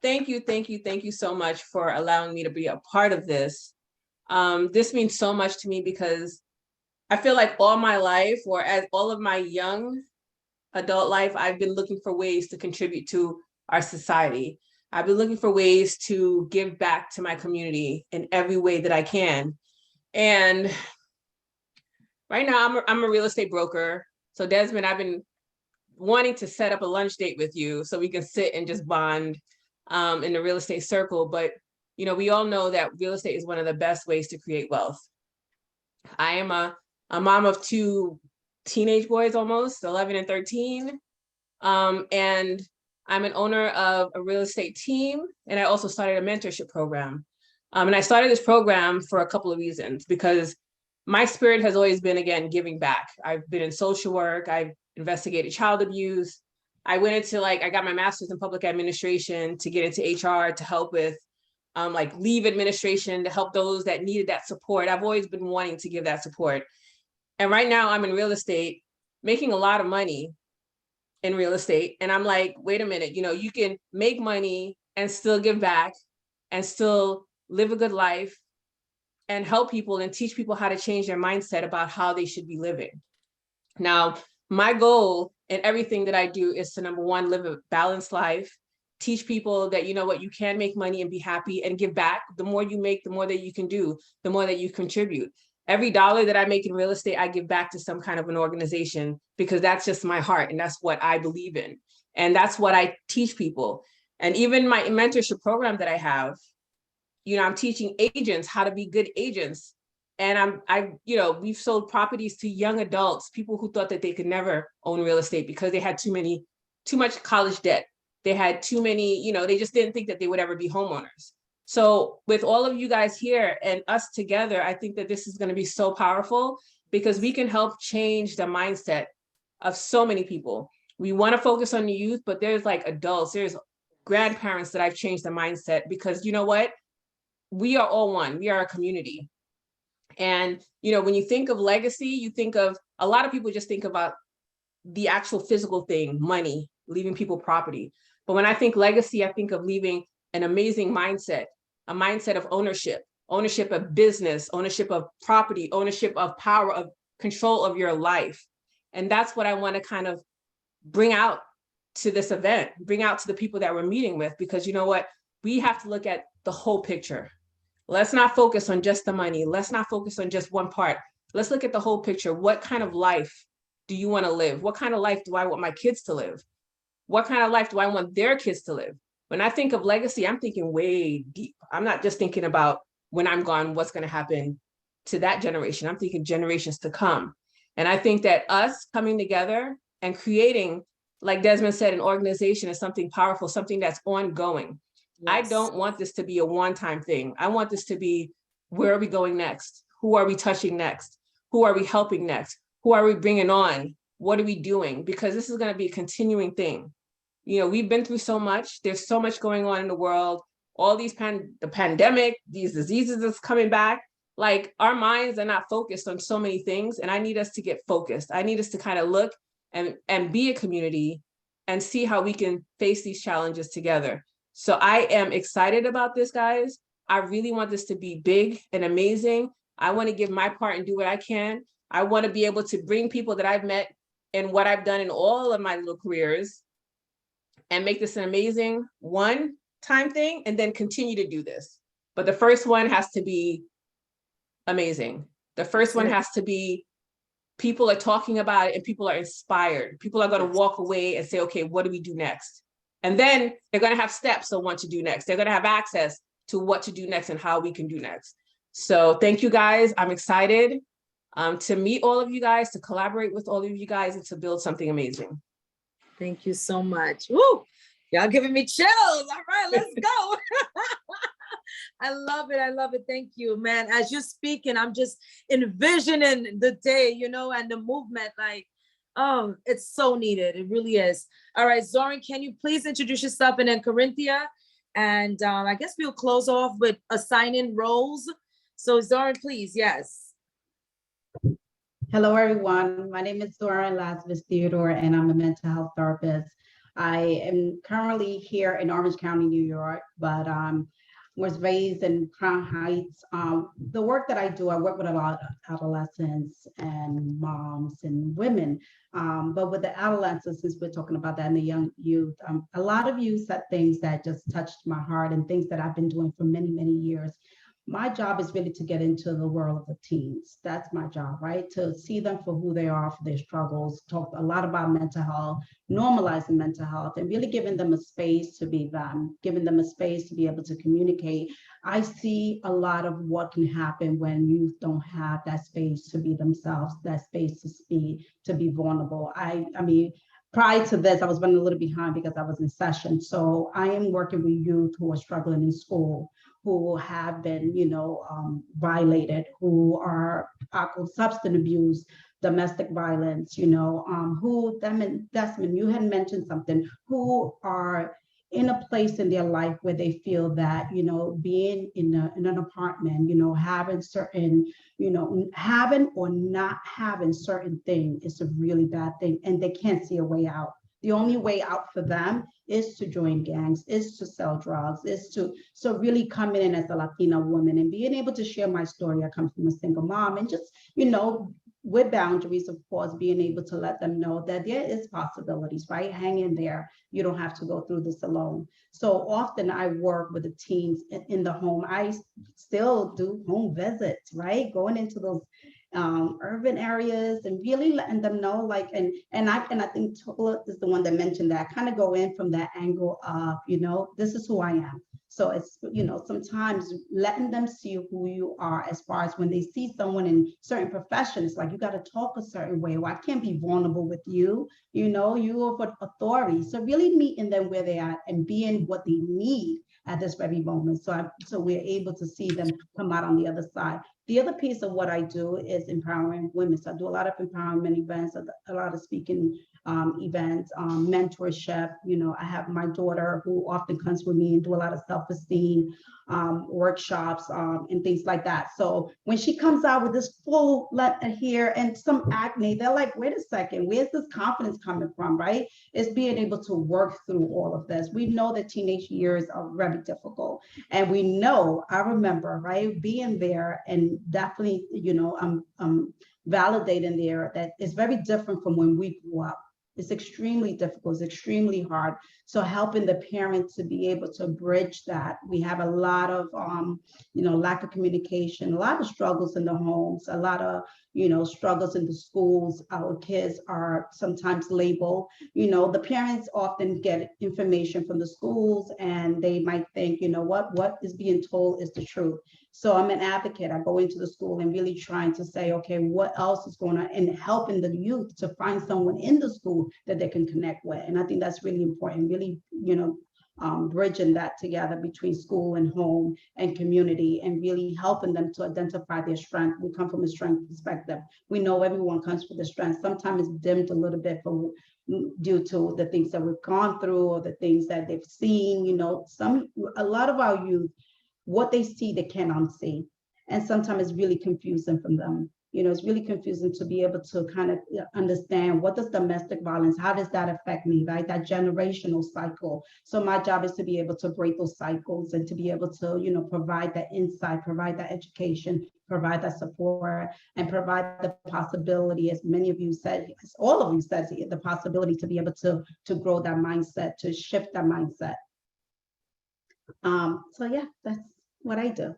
thank you so much for allowing me to be a part of this. This means so much to me because I feel like all my life, or as all of my young adult life, I've been looking for ways to contribute to our society. I've been looking for ways to give back to my community in every way that I can. And right now I'm a real estate broker. So Desmond, I've been wanting to set up a lunch date with you so we can sit and just bond in the real estate circle. But, you know, we all know that real estate is one of the best ways to create wealth. I am a mom of 2 teenage boys, almost 11 and 13. And I'm an owner of a real estate team. And I also started a mentorship program. And I started this program for a couple of reasons, because my spirit has always been, again, giving back. I've been in social work. I've investigated child abuse. I went into I got my master's in public administration to get into HR to help with leave administration, to help those that needed that support. I've always been wanting to give that support. And right now I'm in real estate, making a lot of money in real estate. And I'm like, wait a minute, you know, you can make money and still give back and still live a good life and help people and teach people how to change their mindset about how they should be living. Now, my goal in everything that I do is to, number one, live a balanced life, teach people that, you know what, you can make money and be happy and give back. The more you make, the more that you can do, the more that you contribute. Every dollar that I make in real estate, I give back to some kind of an organization, because that's just my heart and that's what I believe in. And that's what I teach people. And even my mentorship program that I have, you know, I'm teaching agents how to be good agents. And we've sold properties to young adults, people who thought that they could never own real estate because they had too much college debt. They had too many, you know, they just didn't think that they would ever be homeowners. So with all of you guys here and us together, I think that this is going to be so powerful, because we can help change the mindset of so many people. We want to focus on the youth, but there's adults, there's grandparents that I've changed the mindset, because you know what? We are all one. We are a community. And, you know, when you think of legacy, you think of, a lot of people just think about the actual physical thing, money, leaving people property. But when I think legacy, I think of leaving an amazing mindset, a mindset of ownership of business, ownership of property, ownership of power, of control of your life. And that's what I want to kind of bring out to this event, bring out to the people that we're meeting with, because you know what? We have to look at the whole picture. Let's not focus on just the money. Let's not focus on just one part. Let's look at the whole picture. What kind of life do you want to live? What kind of life do I want my kids to live? What kind of life do I want their kids to live? When I think of legacy, I'm thinking way deep. I'm not just thinking about when I'm gone, what's going to happen to that generation. I'm thinking generations to come. And I think that us coming together and creating, like Desmond said, an organization is something powerful, something that's ongoing. Yes. I don't want this to be a one-time thing. I want this to be, where are we going next? Who are we touching next? Who are we helping next? Who are we bringing on? What are we doing? Because this is going to be a continuing thing. You know, we've been through so much. There's so much going on in the world. all these the pandemic, these diseases that's coming back, like our minds are not focused on so many things. And I need us to get focused. I need us to kind of look and be a community and see how we can face these challenges together. So I am excited about this, guys. I really want this to be big and amazing. I want to give my part and do what I can. I want to be able to bring people that I've met and what I've done in all of my little careers and make this an amazing one-time thing and then continue to do this. But the first one has to be amazing. The first one has to be people are talking about it and people are inspired. People are going to walk away and say, okay, what do we do next? And then they're going to have steps on what to do next. They're going to have access to what to do next and how we can do next. So thank you guys. I'm excited to meet all of you guys, to collaborate with all of you guys, and to build something amazing. Thank you so much. Woo! Y'all giving me chills. All right, let's go. I love it. I love it. Thank you, man. As you're speaking, I'm just envisioning the day, you know, and the movement. Like, oh, it's so needed. It really is. All right, Zoran, can you please introduce yourself, and then Corinthia? And I guess we'll close off with assigning roles. So Zoran, please, yes. Hello, everyone. My name is Zora Lazarus Theodore, and I'm a mental health therapist. I am currently here in Orange County, New York, but was raised in Crown Heights. The work that I do, I work with a lot of adolescents and moms and women. But with the adolescents, since we're talking about that, and the young youth, a lot of you said things that just touched my heart and things that I've been doing for many, many years. My job is really to get into the world of the teens. That's my job, right? To see them for who they are, for their struggles, talk a lot about mental health, normalizing mental health, and really giving them a space to be them, giving them a space to be able to communicate. I see a lot of what can happen when youth don't have that space to be themselves, that space to speak, to be vulnerable. I mean, prior to this, I was running a little behind because I was in session. So I am working with youth who are struggling in school, who have been, violated, who are substance abuse, domestic violence, who, Desmond, you had mentioned something, who are in a place in their life where they feel that, being in an apartment, having certain, having or not having certain thing is a really bad thing, and they can't see a way out. The only way out for them is to join gangs, is to sell drugs, so really coming in as a Latina woman and being able to share my story. I come from a single mom, and just, with boundaries, of course, being able to let them know that there is possibilities, right? Hang in there. You don't have to go through this alone. So often I work with the teens in the home. I still do home visits, right? Going into those urban areas and really letting them know, like, and I think Tola is the one that mentioned that, kind of go in from that angle of, this is who I am. So it's, sometimes letting them see who you are, as far as when they see someone in certain professions, like, you got to talk a certain way, or I can't be vulnerable with you, you are with authority. So really meeting them where they are and being what they need at this very moment. So we're able to see them come out on the other side. The other piece of what I do is empowering women. So I do a lot of empowerment events, a lot of speaking events, mentorship. I have my daughter who often comes with me and do a lot of self-esteem workshops and things like that. So when she comes out with this full hair and some acne, they're like, wait a second, where's this confidence coming from, right? It's being able to work through all of this. We know that teenage years are very difficult. And we know, I remember, right, being there, and definitely, I'm validating there that it's very different from when we grew up. It's extremely difficult, it's extremely hard. So helping the parents to be able to bridge that. We have a lot of, lack of communication, a lot of struggles in the homes, a lot of, struggles in the schools. Our kids are sometimes labeled, the parents often get information from the schools and they might think, what is being told is the truth. So I'm an advocate. I go into the school and really trying to say, okay, what else is going on, and helping the youth to find someone in the school that they can connect with. And I think that's really important, really, bridging that together between school and home and community, and really helping them to identify their strength. We come from a strength perspective. We know everyone comes with a strength. Sometimes it's dimmed a little bit due to the things that we've gone through or the things that they've seen. A lot of our youth, what they see, they can't unsee. And sometimes it's really confusing for them. It's really confusing to be able to kind of understand, what does domestic violence, how does that affect me, right? That generational cycle. So my job is to be able to break those cycles and to be able to, provide that insight, provide that education, provide that support, and provide the possibility, as many of you said, as all of you said, the possibility to be able to grow that mindset, to shift that mindset. So yeah, that's what I do.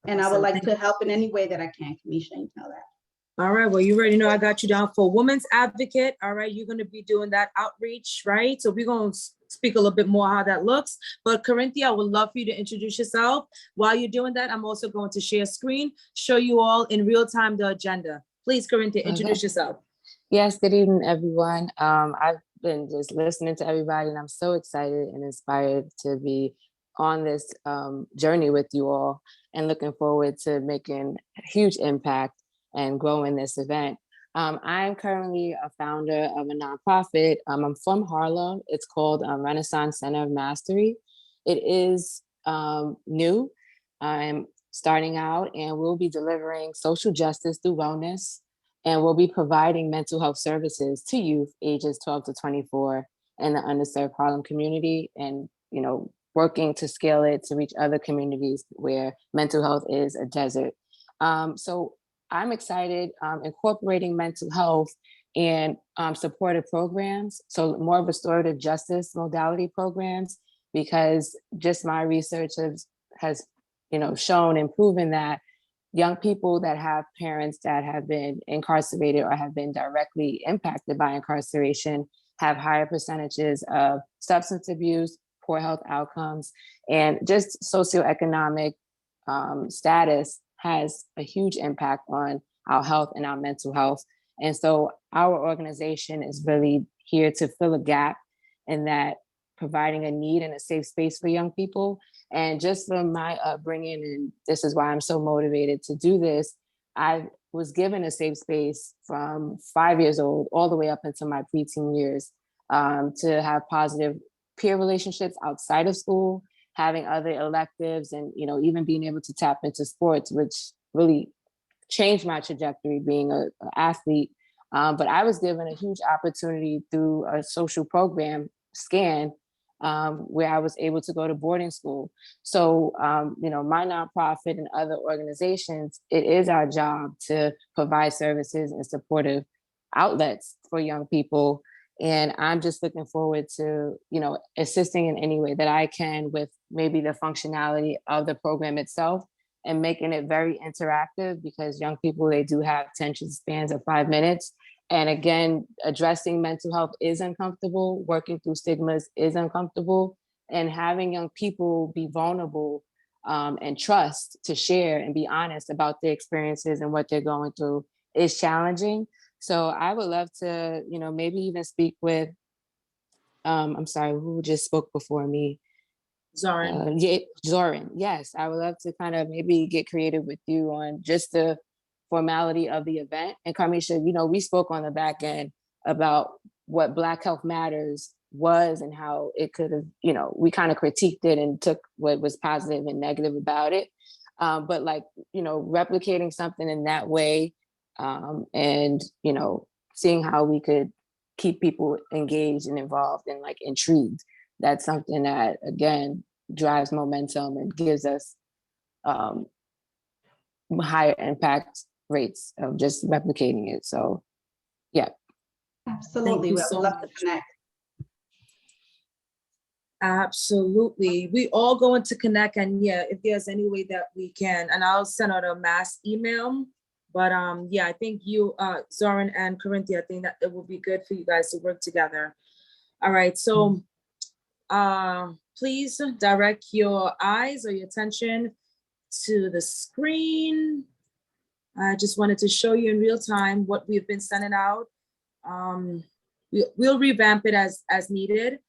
And I would like to help in any way that I can, Kamisha, and tell that. All right, well, you already know I got you down for women's advocate. All right, you're going to be doing that outreach, right? So we're going to speak a little bit more how that looks. But Corinthia, I would love for you to introduce yourself. While you're doing that, I'm also going to share screen, show you all in real time the agenda. Please, Corinthia, introduce yourself. Yes, good evening, everyone. I've been just listening to everybody, and I'm so excited and inspired to be on this journey with you all, and looking forward to making a huge impact and growing this event. I'm currently a founder of a nonprofit. I'm from Harlem. It's called Renaissance Center of Mastery. It is new. I'm starting out, and we'll be delivering social justice through wellness, and we'll be providing mental health services to youth ages 12 to 24 in the underserved Harlem community, and working to scale it to reach other communities where mental health is a desert. So I'm excited incorporating mental health and supportive programs. So more restorative justice modality programs, because just my research has shown and proven that young people that have parents that have been incarcerated or have been directly impacted by incarceration have higher percentages of substance abuse, poor health outcomes, and just socioeconomic status has a huge impact on our health and our mental health. And so our organization is really here to fill a gap in that, providing a need and a safe space for young people. And just from my upbringing, and this is why I'm so motivated to do this, I was given a safe space from 5 years old all the way up into my preteen years to have positive peer relationships outside of school, having other electives, and even being able to tap into sports, which really changed my trajectory being an athlete. But I was given a huge opportunity through a social program, SCAN, where I was able to go to boarding school. So, my nonprofit and other organizations, it is our job to provide services and supportive outlets for young people. And I'm just looking forward to, assisting in any way that I can with maybe the functionality of the program itself, and making it very interactive, because young people, they do have attention spans of 5 minutes. And again, addressing mental health is uncomfortable, working through stigmas is uncomfortable, and having young people be vulnerable and trust to share and be honest about their experiences and what they're going through is challenging. So I would love to, maybe even speak with, I'm sorry, who just spoke before me? Zoran. Zoran. Yes, I would love to kind of maybe get creative with you on just the formality of the event. And Carmisha, we spoke on the back end about what Black Health Matters was and how it could have, we kind of critiqued it and took what was positive and negative about it. But replicating something in that way, and seeing how we could keep people engaged and involved and intrigued. That's something that, again, drives momentum and gives us higher impact rates of just replicating it. So yeah. Absolutely. We would love to connect. Absolutely. We all going to connect, and if there's any way that we can, and I'll send out a mass email. But I think you, Zoran and Corinthia, I think that it will be good for you guys to work together. All right, so please direct your eyes or your attention to the screen. I just wanted to show you in real time what we've been sending out. We'll revamp it as needed.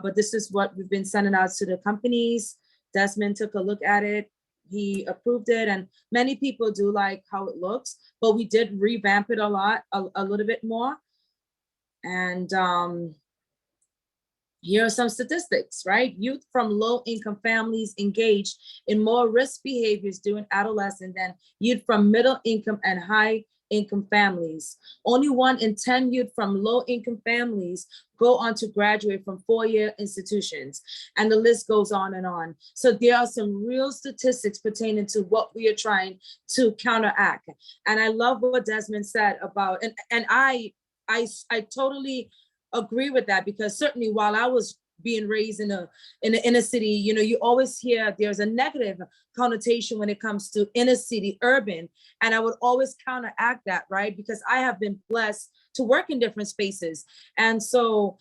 but this is what we've been sending out to the companies. Desmond took a look at it. He approved it, and many people do like how it looks, but we did revamp it a little bit more. And here are some statistics, right? Youth from low-income families engaged in more risk behaviors during adolescence than youth from middle-income and high-income families. Only 1 in 10 youth from low-income families go on to graduate from four-year institutions, and the list goes on and on. So there are some real statistics pertaining to what we are trying to counteract. And I love what Desmond said about, and I totally agree with that, because certainly while I was being raised in the inner city, you know, you always hear there's a negative connotation when it comes to inner city urban, and I would always counteract that, right? Because I have been blessed to work in different spaces. And so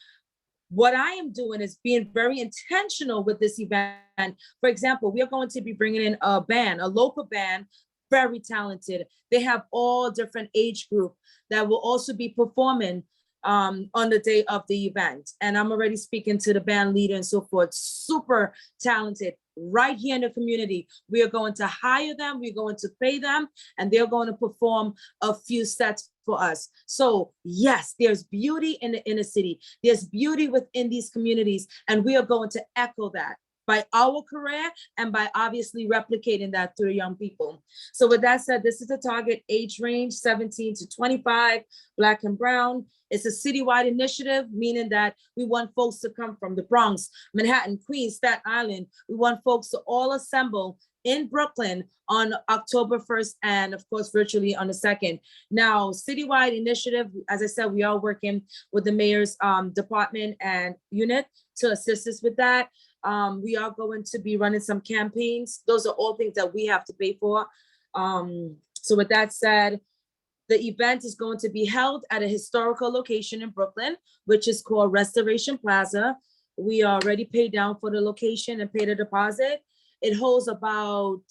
what I am doing is being very intentional with this event. For example, we are going to be bringing in a band, a local band, very talented. They have all different age group that will also be performing on the day of the event. And I'm already speaking to the band leader and so forth. Super talented right here in the community. We are going to hire them, we're going to pay them, and they're going to perform a few sets for us. So yes, there's beauty in the inner city. There's beauty within these communities, and we are going to echo that by our career and by obviously replicating that through young people. So with that said, this is the target age range, 17 to 25, Black and brown. It's a citywide initiative, meaning that we want folks to come from the Bronx, Manhattan, Queens, Staten Island. We want folks to all assemble in Brooklyn on October 1st, and of course, virtually on the 2nd. Now, citywide initiative, as I said, we are working with the mayor's department and unit to assist us with that. We are going to be running some campaigns. Those are all things that we have to pay for. So with that said, the event is going to be held at a historical location in Brooklyn, which is called Restoration Plaza. We already paid down for the location and paid a deposit. It holds about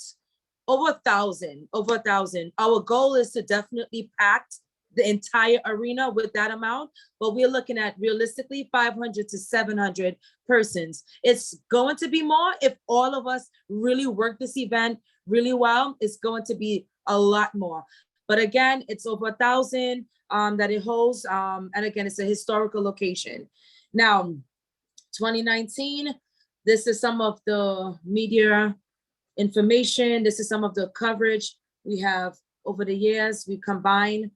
over 1,000. Our goal is to definitely pack the entire arena with that amount, but we're looking at realistically 500 to 700 persons. It's going to be more if all of us really work this event really well. It's going to be a lot more. But again, it's over 1,000 that it holds. And again, it's a historical location. Now, 2019, this is some of the media information. This is some of the coverage we have over the years. We combine,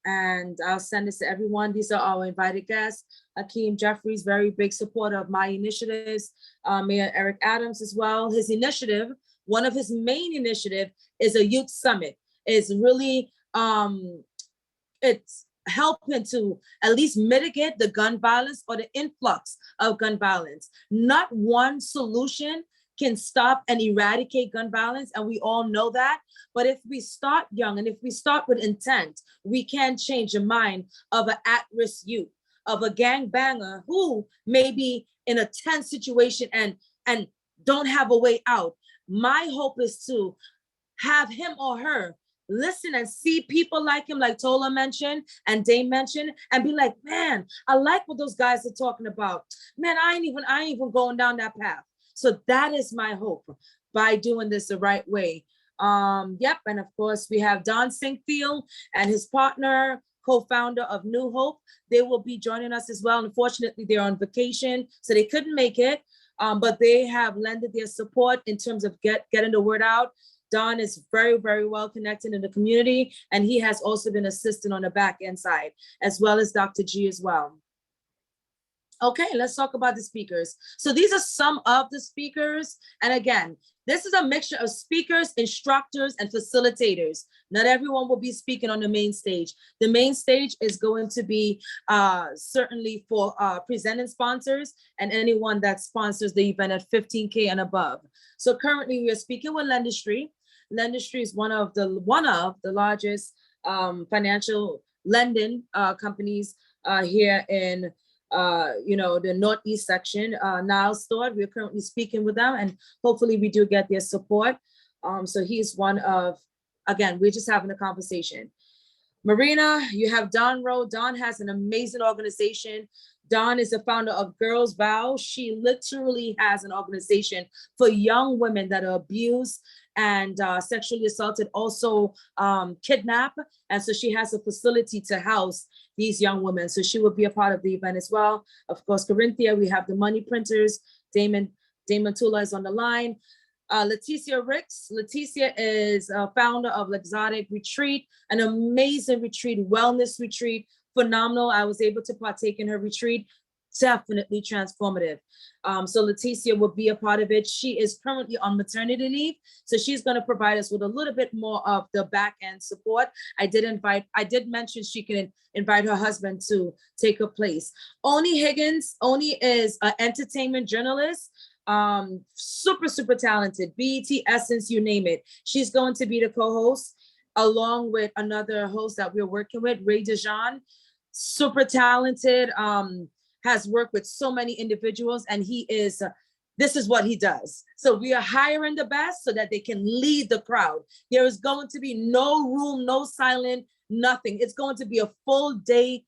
and I'll send this to everyone. These are our invited guests. Akeem Jeffries, very big supporter of my initiatives. Mayor Eric Adams as well. His initiative, one of his main initiatives is a youth summit. It's really, it's helping to at least mitigate the gun violence or the influx of gun violence. Not one solution can stop and eradicate gun violence, and we all know that. But if we start young and if we start with intent, we can change the mind of an at-risk youth, of a gangbanger who may be in a tense situation and don't have a way out. My hope is to have him or her listen and see people like him, like Tola mentioned and Dame mentioned, and be like, man, I like what those guys are talking about. Man, I ain't even going down that path. So that is my hope by doing this the right way. Yep, and of course we have Don Sinkfield and his partner, co-founder of New Hope. They will be joining us as well. Unfortunately, they're on vacation, so they couldn't make it, but they have lended their support in terms of getting the word out. Don is very, very well connected in the community, and he has also been assisting on the back end side, as well as Dr. G as well. Okay, let's talk about the speakers. So these are some of the speakers. And again, this is a mixture of speakers, instructors, and facilitators. Not everyone will be speaking on the main stage. The main stage is going to be certainly for presenting sponsors and anyone that sponsors the event at 15K and above. So currently we are speaking with Lendistry. Lendistry is one of the largest financial lending companies here in the Northeast section. Niles Stored, we're currently speaking with them, and hopefully we do get their support. So he's one of, again, we're just having a conversation. Marina, you have Don Rowe. Don has an amazing organization. Dawn is the founder of Girls Vow. She literally has an organization for young women that are abused and sexually assaulted, also kidnapped. And so she has a facility to house these young women. So she will be a part of the event as well. Of course, Corinthia, we have the money printers. Damon Tula is on the line. Leticia Ricks. Leticia is a founder of L'exotic Retreat, an amazing retreat, wellness retreat, phenomenal. I was able to partake in her retreat, definitely transformative. So Leticia will be a part of it. She is currently on maternity leave, so she's going to provide us with a little bit more of the back end support. I did mention she can invite her husband to take her place. Oni Higgins. Oni is an entertainment journalist. Super talented, BET Essence, you name it. She's going to be the co-host along with another host that we're working with, Ray DeJean. Super talented, has worked with so many individuals, and he is, this is what he does. So we are hiring the best so that they can lead the crowd. There is going to be no room, no silent, nothing. It's going to be a full day,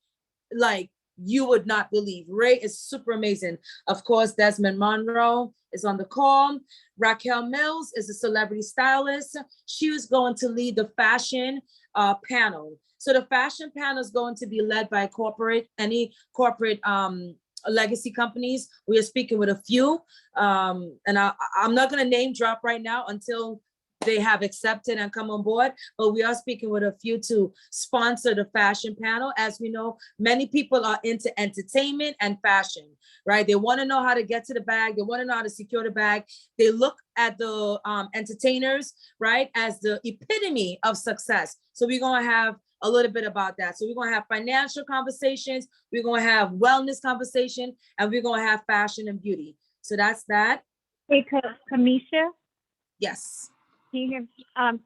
like you would not believe. Ray is super amazing. Of course, Desmond Monroe is on the call. Raquel Mills is a celebrity stylist. She was going to lead the fashion panel. So the fashion panel is going to be led by any corporate legacy companies. We are speaking with a few, and I'm not going to name drop right now until they have accepted and come on board, but we are speaking with a few to sponsor the fashion panel. As we know, many people are into entertainment and fashion, right? They want to know how to get to the bag. They want to know how to secure the bag. They look at the entertainers, right, as the epitome of success. So we're going to have a little bit about that. So we're going to have financial conversations. We're going to have wellness conversation, and we're going to have fashion and beauty. So that's that. Hey, Kamisha. Yes. Can you hear,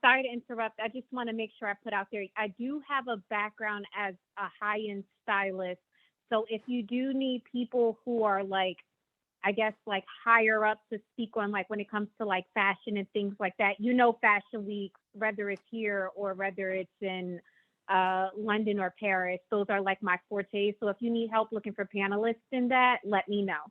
sorry to interrupt. I just want to make sure I put out there, I do have a background as a high-end stylist. So if you do need people who are like, I guess like higher up to speak on, like when it comes to like fashion and things like that, Fashion Week, whether it's here or whether it's in London or Paris, those are like my forte. So if you need help looking for panelists in that, let me know.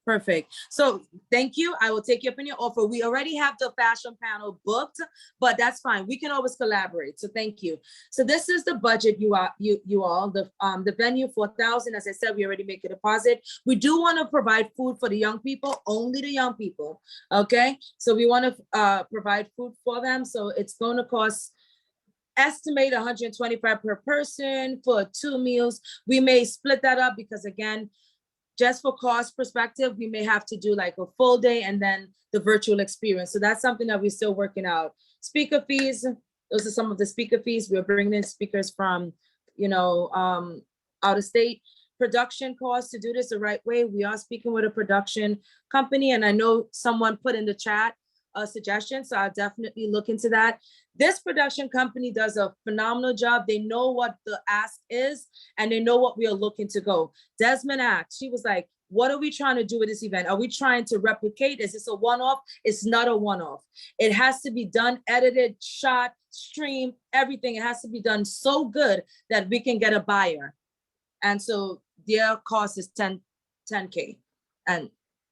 Perfect. So thank you. I will take you up on your offer. We already have the fashion panel booked, but that's fine. We can always collaborate. So thank you. So this is the budget, you all. The venue, 4,000. As I said, we already make a deposit. We do want to provide food for the young people, only the young people. Okay. So we want to provide food for them. So it's going to cost, estimate 125 per person for 2 meals. We may split that up because, again, just for cost perspective, we may have to do like a full day and then the virtual experience. So that's something that we're still working out. Speaker fees, those are some of the speaker fees. We're bringing in speakers from, out of state. Production costs to do this the right way. We are speaking with a production company, and I know someone put in the chat a suggestion, so I'll definitely look into that. This production company does a phenomenal job. They know what the ask is, and they know what we are looking to go. Desmond asked, she was like, what are we trying to do with this event? Are we trying to replicate? Is this a one-off? It's not a one-off. It has to be done, edited, shot, streamed, everything. It has to be done so good that we can get a buyer. And so their cost is 10K. And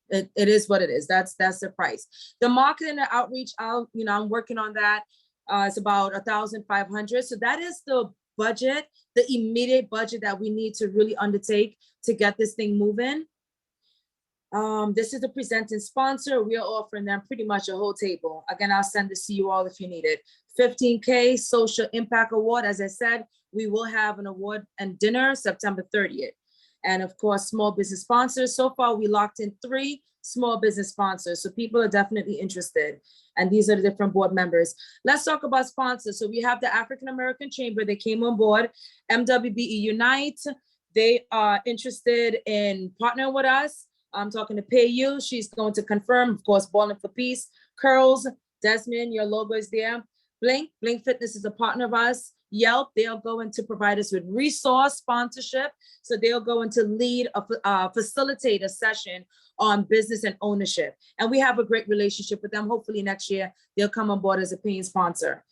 it is what it is. That's the price. The marketing and outreach, I'm working on that. It's about 1,500. So that is the budget, the immediate budget that we need to really undertake to get this thing moving. This is the presenting sponsor. We are offering them pretty much a whole table. Again, I'll send this to you all if you need it. 15K Social Impact Award. As I said, we will have an award and dinner September 30th. And of course, small business sponsors. So far, we locked in 3 small business sponsors. So people are definitely interested. And these are the different board members. Let's talk about sponsors. So we have the African American Chamber. They came on board. MWBE Unite. They are interested in partnering with us. I'm talking to PayU. She's going to confirm, of course, Balling for Peace. Curls, Desmond, your logo is there. Blink Fitness is a partner of us. Yelp, they'll go in to provide us with resource sponsorship. So they'll go in to lead facilitate a session on business and ownership. And we have a great relationship with them. Hopefully next year, they'll come on board as a paying sponsor.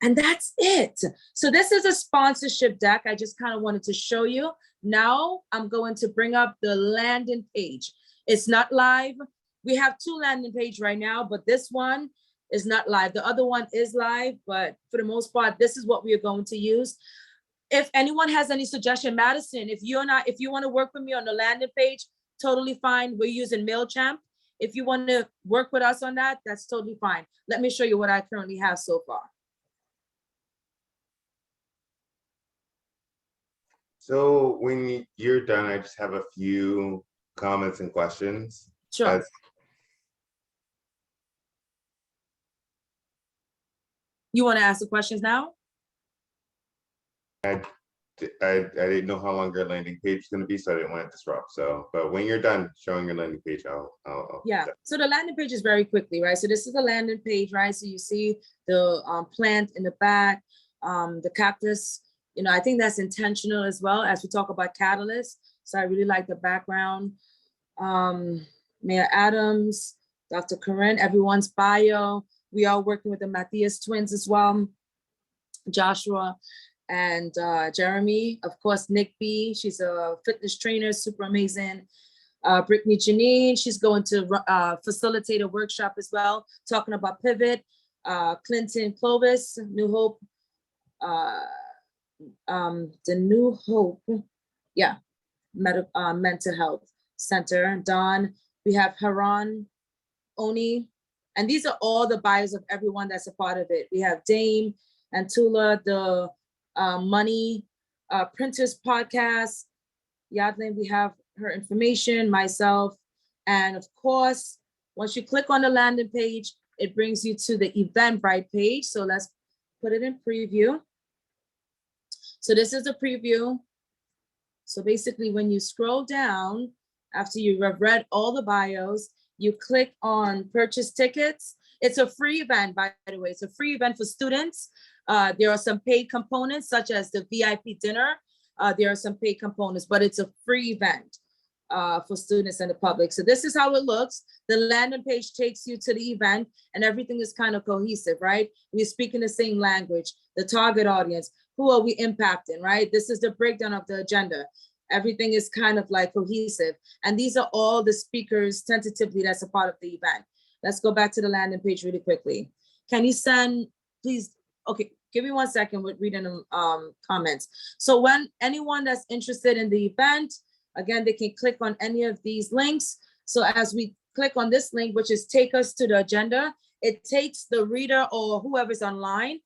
And that's it. So this is a sponsorship deck. I just kind of wanted to show you. Now I'm going to bring up the landing page. It's not live. We have 2 landing pages right now, but this one is not live. The other one is live, but for the most part, this is what we are going to use. If anyone has any suggestion, Madison, if you want to work with me on the landing page, totally fine. We're using MailChimp. If you want to work with us on that, that's totally fine. Let me show you what I currently have so far. So when you're done, I just have a few comments and questions. Sure. You want to ask the questions now? I didn't know how long your landing page is going to be, so I didn't want to disrupt. So, but when you're done showing your landing page, I'll Yeah. So the landing page is very quickly, right? So this is the landing page, right? So you see the plant in the back, the cactus. You know, I think that's intentional as well as we talk about Cataylst. So I really like the background. Mayor Adams, Dr. Corinne, everyone's bio. We are working with the Matthias twins as well, Joshua and Jeremy. Of course, Nick B, she's a fitness trainer, super amazing. Brittany Janine, she's going to facilitate a workshop as well, talking about pivot. Clinton Clovis, New Hope, the New Hope, yeah, mental health center. Don, we have Haran, Oni, and these are all the bios of everyone that's a part of it. We have Dame and Tula, the Money Printers podcast. Yadlin, we have her information, myself, and of course, once you click on the landing page, it brings you to the Eventbrite page. So let's put it in preview. So this is a preview. So basically, when you scroll down, after you have read all the bios, you click on purchase tickets. It's a free event, by the way. It's a free event for students. There are some paid components, such as the VIP dinner. There are some paid components, but it's a free event for students and the public. So this is how it looks. The landing page takes you to the event and everything is kind of cohesive, right? We're speaking the same language, the target audience, who are we impacting, right? This is the breakdown of the agenda. Everything is kind of like cohesive. And these are all the speakers tentatively that's a part of the event. Let's go back to the landing page really quickly. Can you send, please, okay, give me 1 second with reading the comments. So when anyone that's interested in the event, again, they can click on any of these links. So as we click on this link, which is take us to the agenda, it takes the reader or whoever's online,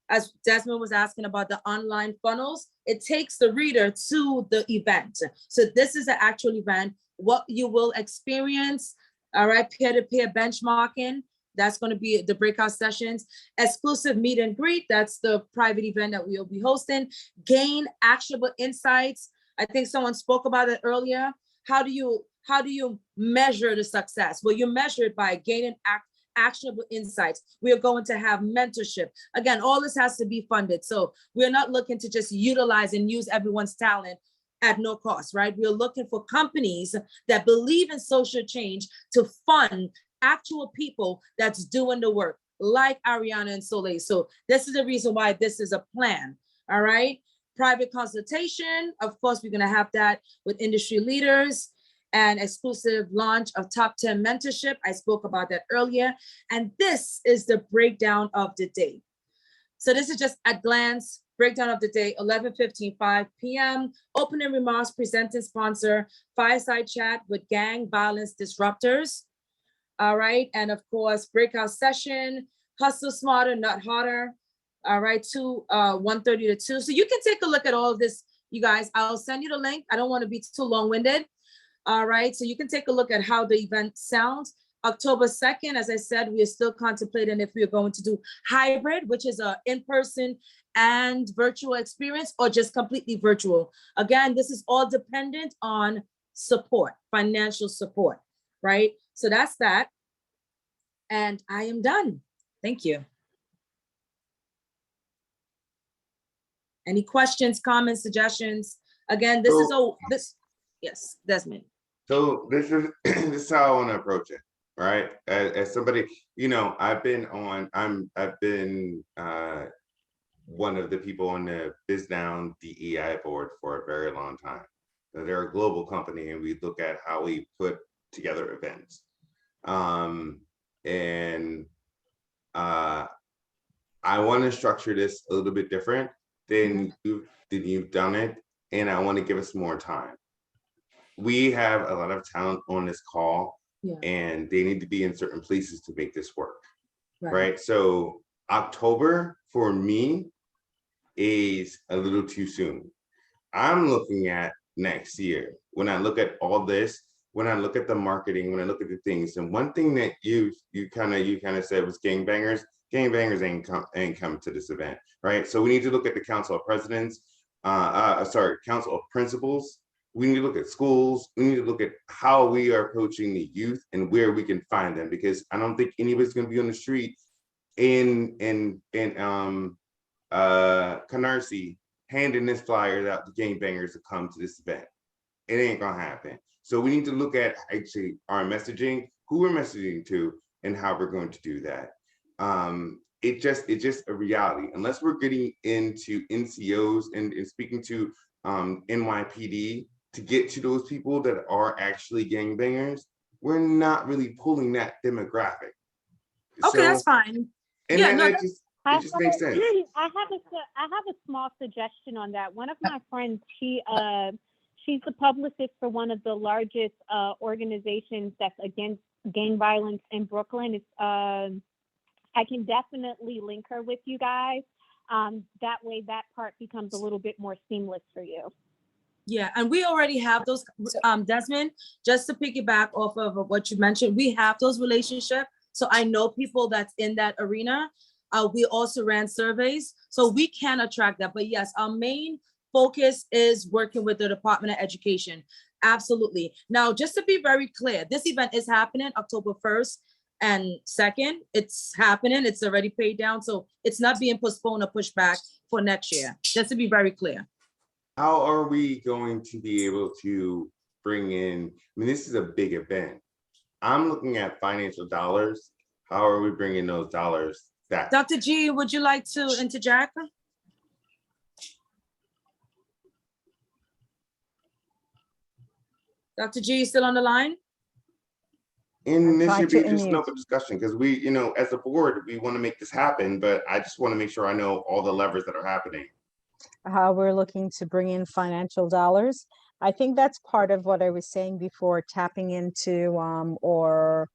as Desmond was asking about the online funnels, it takes the reader to the event. So this is an actual event, what you will experience, all right, peer-to-peer benchmarking, that's going to be the breakout sessions, exclusive meet and greet, that's the private event that we will be hosting, gain actionable insights. I think someone spoke about it earlier. How do you measure the success? Well, you measure it by gaining actionable insights. We are going to have mentorship. Again, all this has to be funded. So we're not looking to just utilize and use everyone's talent at no cost, right? We're looking for companies that believe in social change to fund actual people that's doing the work, like Ariana and Soleil. So this is the reason why this is a plan, all right? Private consultation, of course, we're gonna have that with industry leaders, and exclusive launch of top 10 mentorship. I spoke about that earlier. And this is the breakdown of the day. So this is just at glance, breakdown of the day, 11:15, 5 p.m. Opening remarks, presenting sponsor, fireside chat with gang violence disruptors. All right, and of course, breakout session, hustle smarter, not harder. All right, 1:30 to 2. So you can take a look at all of this, you guys. I'll send you the link. I don't want to be too long-winded. All right, so you can take a look at how the event sounds. October 2nd, as I said, we are still contemplating if we are going to do hybrid, which is a in-person and virtual experience, or just completely virtual. Again, this is all dependent on support, financial support, right? So that's that. And I am done. Thank you. Any questions, comments, suggestions? Again, this is yes, Desmond. So this is this is how I want to approach it, right? As somebody, you know, I've been one of the people on the BizDown DEI board for a very long time. So they're a global company, and we look at how we put together events. And I want to structure this a little bit different than you've done it, and I want to give us more time. We have a lot of talent on this call, and they need to be in certain places to make this work, right? So October for me is a little too soon. I'm looking at next year. When I look at all this, when I look at the marketing, when I look at the things, and one thing that you kind of said was gangbangers. Gangbangers ain't coming to this event, right? So we need to look at the Council of Presidents, Council of Principals. We need to look at schools. We need to look at how we are approaching the youth and where we can find them, because I don't think anybody's going to be on the street in Canarsie handing this flyer out to gangbangers to come to this event. It ain't gonna happen. So we need to look at actually our messaging, who we're messaging to, and how we're going to do that. It's just a reality. Unless we're getting into NCOs and speaking to NYPD to get to those people that are actually gangbangers, we're not really pulling that demographic. Okay, that's fine. And Yeah, it just makes sense. I have a small suggestion on that. One of my friends, she's the publicist for one of the largest organizations that's against gang violence in Brooklyn. It's I can definitely link her with you guys. That way, that part becomes a little bit more seamless for you. Yeah, and we already have those, Desmond, just to piggyback off of what you mentioned, we have those relationships. So I know people that's in that arena. We also ran surveys, so we can attract that. But yes, our main focus is working with the Department of Education. Absolutely. Now, just to be very clear, this event is happening October 1st and 2nd. It's happening. It's already paid down. So it's not being postponed or pushed back for next year, just to be very clear. How are we going to be able to bring in, I mean, this is a big event. I'm looking at financial dollars. How are we bringing those dollars back? Dr. G, would you like to interject? Dr. G, you still on the line? And this should be just an open discussion, because we, you know, as a board, we want to make this happen, but I just want to make sure I know all the levers that are happening. How we're looking to bring in financial dollars. I think that's part of what I was saying before, tapping into or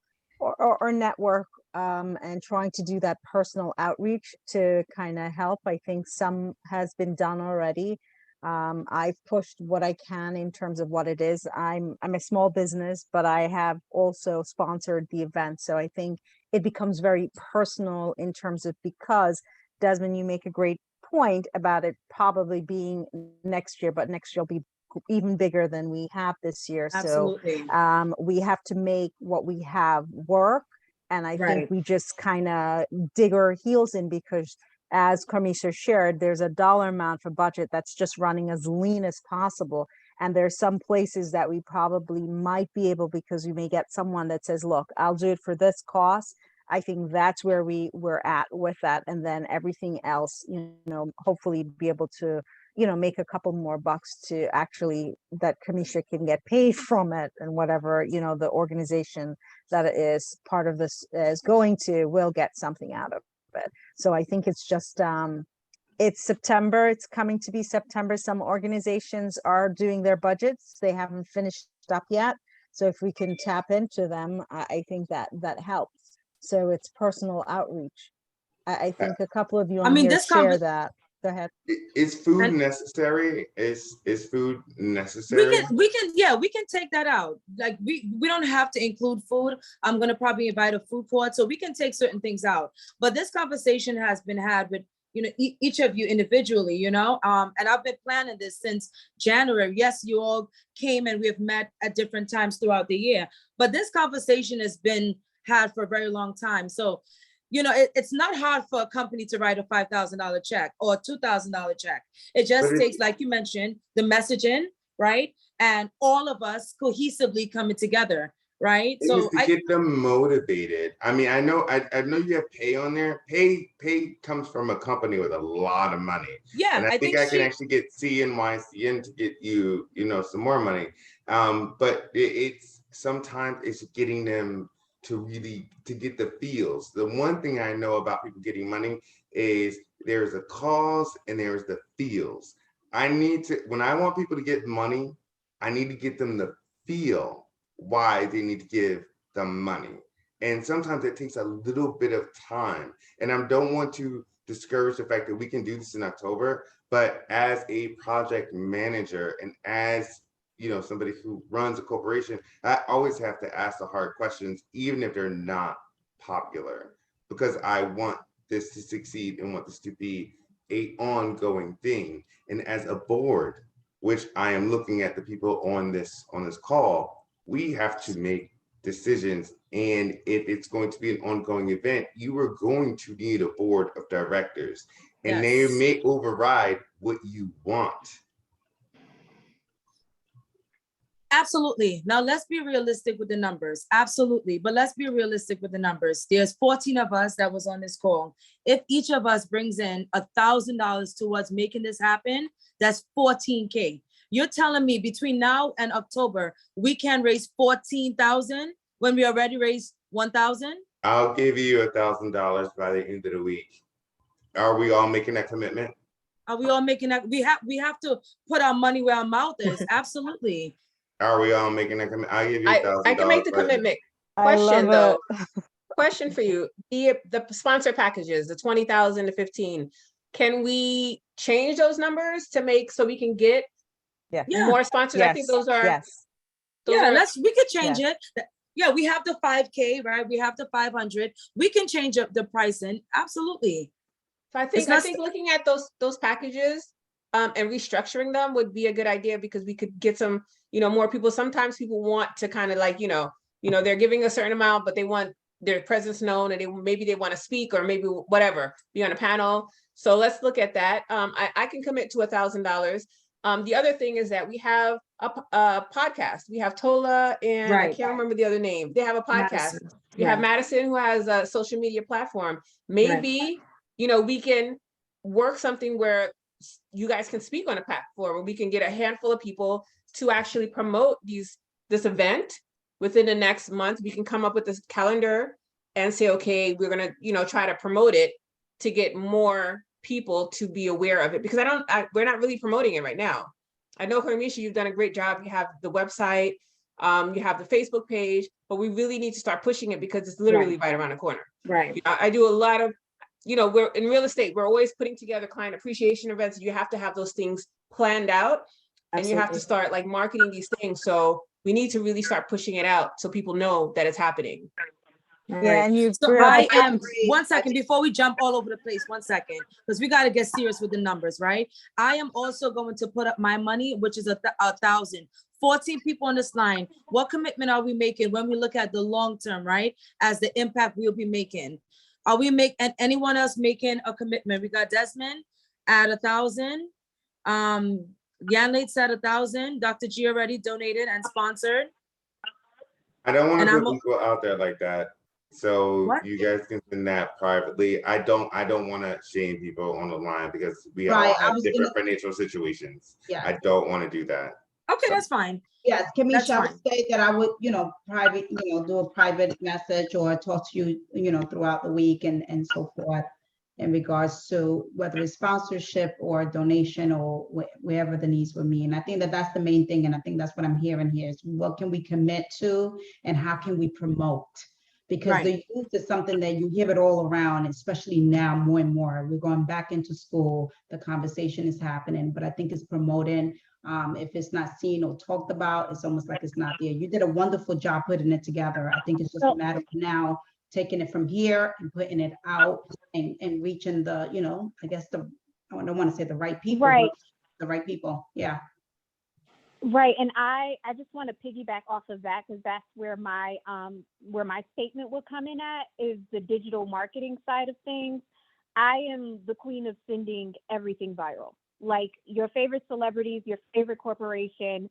network and trying to do that personal outreach to kind of help. I think some has been done already. I've pushed what I can in terms of what it is. I'm a small business, but I have also sponsored the event. So I think it becomes very personal in terms of, because Desmond, you make a great point about it probably being next year, but next year will be even bigger than we have this year. Absolutely. So we have to make what we have work. And I think we just kind of dig our heels in, because as Carmisha shared, there's a dollar amount for budget that's just running as lean as possible. And there's some places that we probably might be able, because we may get someone that says, look, I'll do it for this cost. I think that's where we're at with that. And then everything else, you know, hopefully be able to, you know, make a couple more bucks to actually, that Kamisha can get paid from it, and whatever, you know, the organization that is part of this is going to will get something out of it. So I think it's just, it's September, it's coming to be September. Some organizations are doing their budgets. They haven't finished up yet. So if we can tap into them, I think that helps. So it's personal outreach. I think a couple of you on here share that. Go ahead. Is food necessary? Is food necessary? We can take that out. Like we don't have to include food. I'm gonna probably invite a food court, so we can take certain things out. But this conversation has been had with, you know, each of you individually, you know, and I've been planning this since January. Yes, you all came and we've met at different times throughout the year, but this conversation has been had for a very long time. So, you know, it's not hard for a company to write a $5,000 check or a $2,000 check. It just takes, like you mentioned, the messaging, right? And all of us cohesively coming together. right? It is So to get them motivated. I mean, I know you have pay on there. Pay comes from a company with a lot of money. yeah, And I I think think I can she, actually get CNYCN to get you, some more money. But it's sometimes it's getting them to really to get the feels. The one thing I know about people getting money is there's a cause and there's the feels. When I want people to get money, I need to get them the feel why they need to give the money. And sometimes it takes a little bit of time. And I don't want to discourage the fact that we can do this in October, but as a project manager and as somebody who runs a corporation, I always have to ask the hard questions, even if they're not popular, because I want this to succeed and want this to be a ongoing thing. And as a board, which I am looking at the people on this call, we have to make decisions. And if it's going to be an ongoing event, you are going to need a board of directors, and they yes. may override what you want. Absolutely. Now let's be realistic with the numbers. Absolutely. But let's be realistic with the numbers. There's 14 of us that was on this call. If each of us brings in $1,000 towards making this happen, that's 14K. You're telling me between now and October, we can raise 14,000 when we already raised 1,000? I'll give you $1,000 by the end of the week. Are we all making that commitment? Are we all making that? We have to put our money where our mouth is. Absolutely. Are we all making that commitment? I'll give you $1,000. I can make the commitment. I Question love though, question for you. The sponsor packages, the 20,000 to 15, can we change those numbers to make so we can get Yeah. more sponsors? I think those are Yes. We could change it. Yeah, we have the 5K, right? We have the 500. We can change up the pricing. Absolutely. So I think looking at those packages and restructuring them would be a good idea, because we could get some, more people. Sometimes people want to kind of like, they're giving a certain amount, but they want their presence known, and maybe they want to speak, or maybe whatever, be on a panel. So let's look at that. I can commit to $1,000. The other thing is that we have a podcast. We have Tola and I can't remember the other name. They have a podcast. Madison. You have Madison, who has a social media platform. Maybe, we can work something where you guys can speak on a platform, where we can get a handful of people to actually promote this event within the next month. We can come up with this calendar and say, okay, we're going to, try to promote it to get more people to be aware of it, because we're not really promoting it right now. I know, Harmisha, you've done a great job. You have the website, you have the Facebook page, but we really need to start pushing it, because it's literally right around the corner. Right. I do a lot of, we're in real estate, we're always putting together client appreciation events. You have to have those things planned out. And you have to start like marketing these things. So we need to really start pushing it out so people know that it's happening. Yeah, and you. So I am 1 second before we jump all over the place. 1 second, because we got to get serious with the numbers, right? I am also going to put up my money, which is 1,000. 14 people on this line. What commitment are we making when we look at the long term, right? As the impact we'll be making. Are we and anyone else making a commitment? We got Desmond at 1,000. Yanlate said 1,000. Dr. G already donated and sponsored. I don't want to put people out there like that. So What? you guys can send that privately. I don't want to shame people on the line, because we all have different financial situations. Yeah. I don't want to do that. Okay, that's fine. Yes, Kamisha, I would say that I would, private, do a private message or talk to you, throughout the week and so forth, in regards to whether it's sponsorship or donation or wherever the needs would be. And I think that that's the main thing. And I think that's what I'm hearing here is, what can we commit to and how can we promote? Because the youth is something that you hear it all around, especially now more and more. We're going back into school, the conversation is happening, but I think it's promoting. If it's not seen or talked about, it's almost like it's not there. You did a wonderful job putting it together. I think it's just a matter of now taking it from here and putting it out and reaching the, I guess I don't want to say the right people, but the right people. Yeah. Right. And I just want to piggyback off of that, because that's where my statement will come in at, is the digital marketing side of things. I am the queen of sending everything viral. Like your favorite celebrities, your favorite corporation,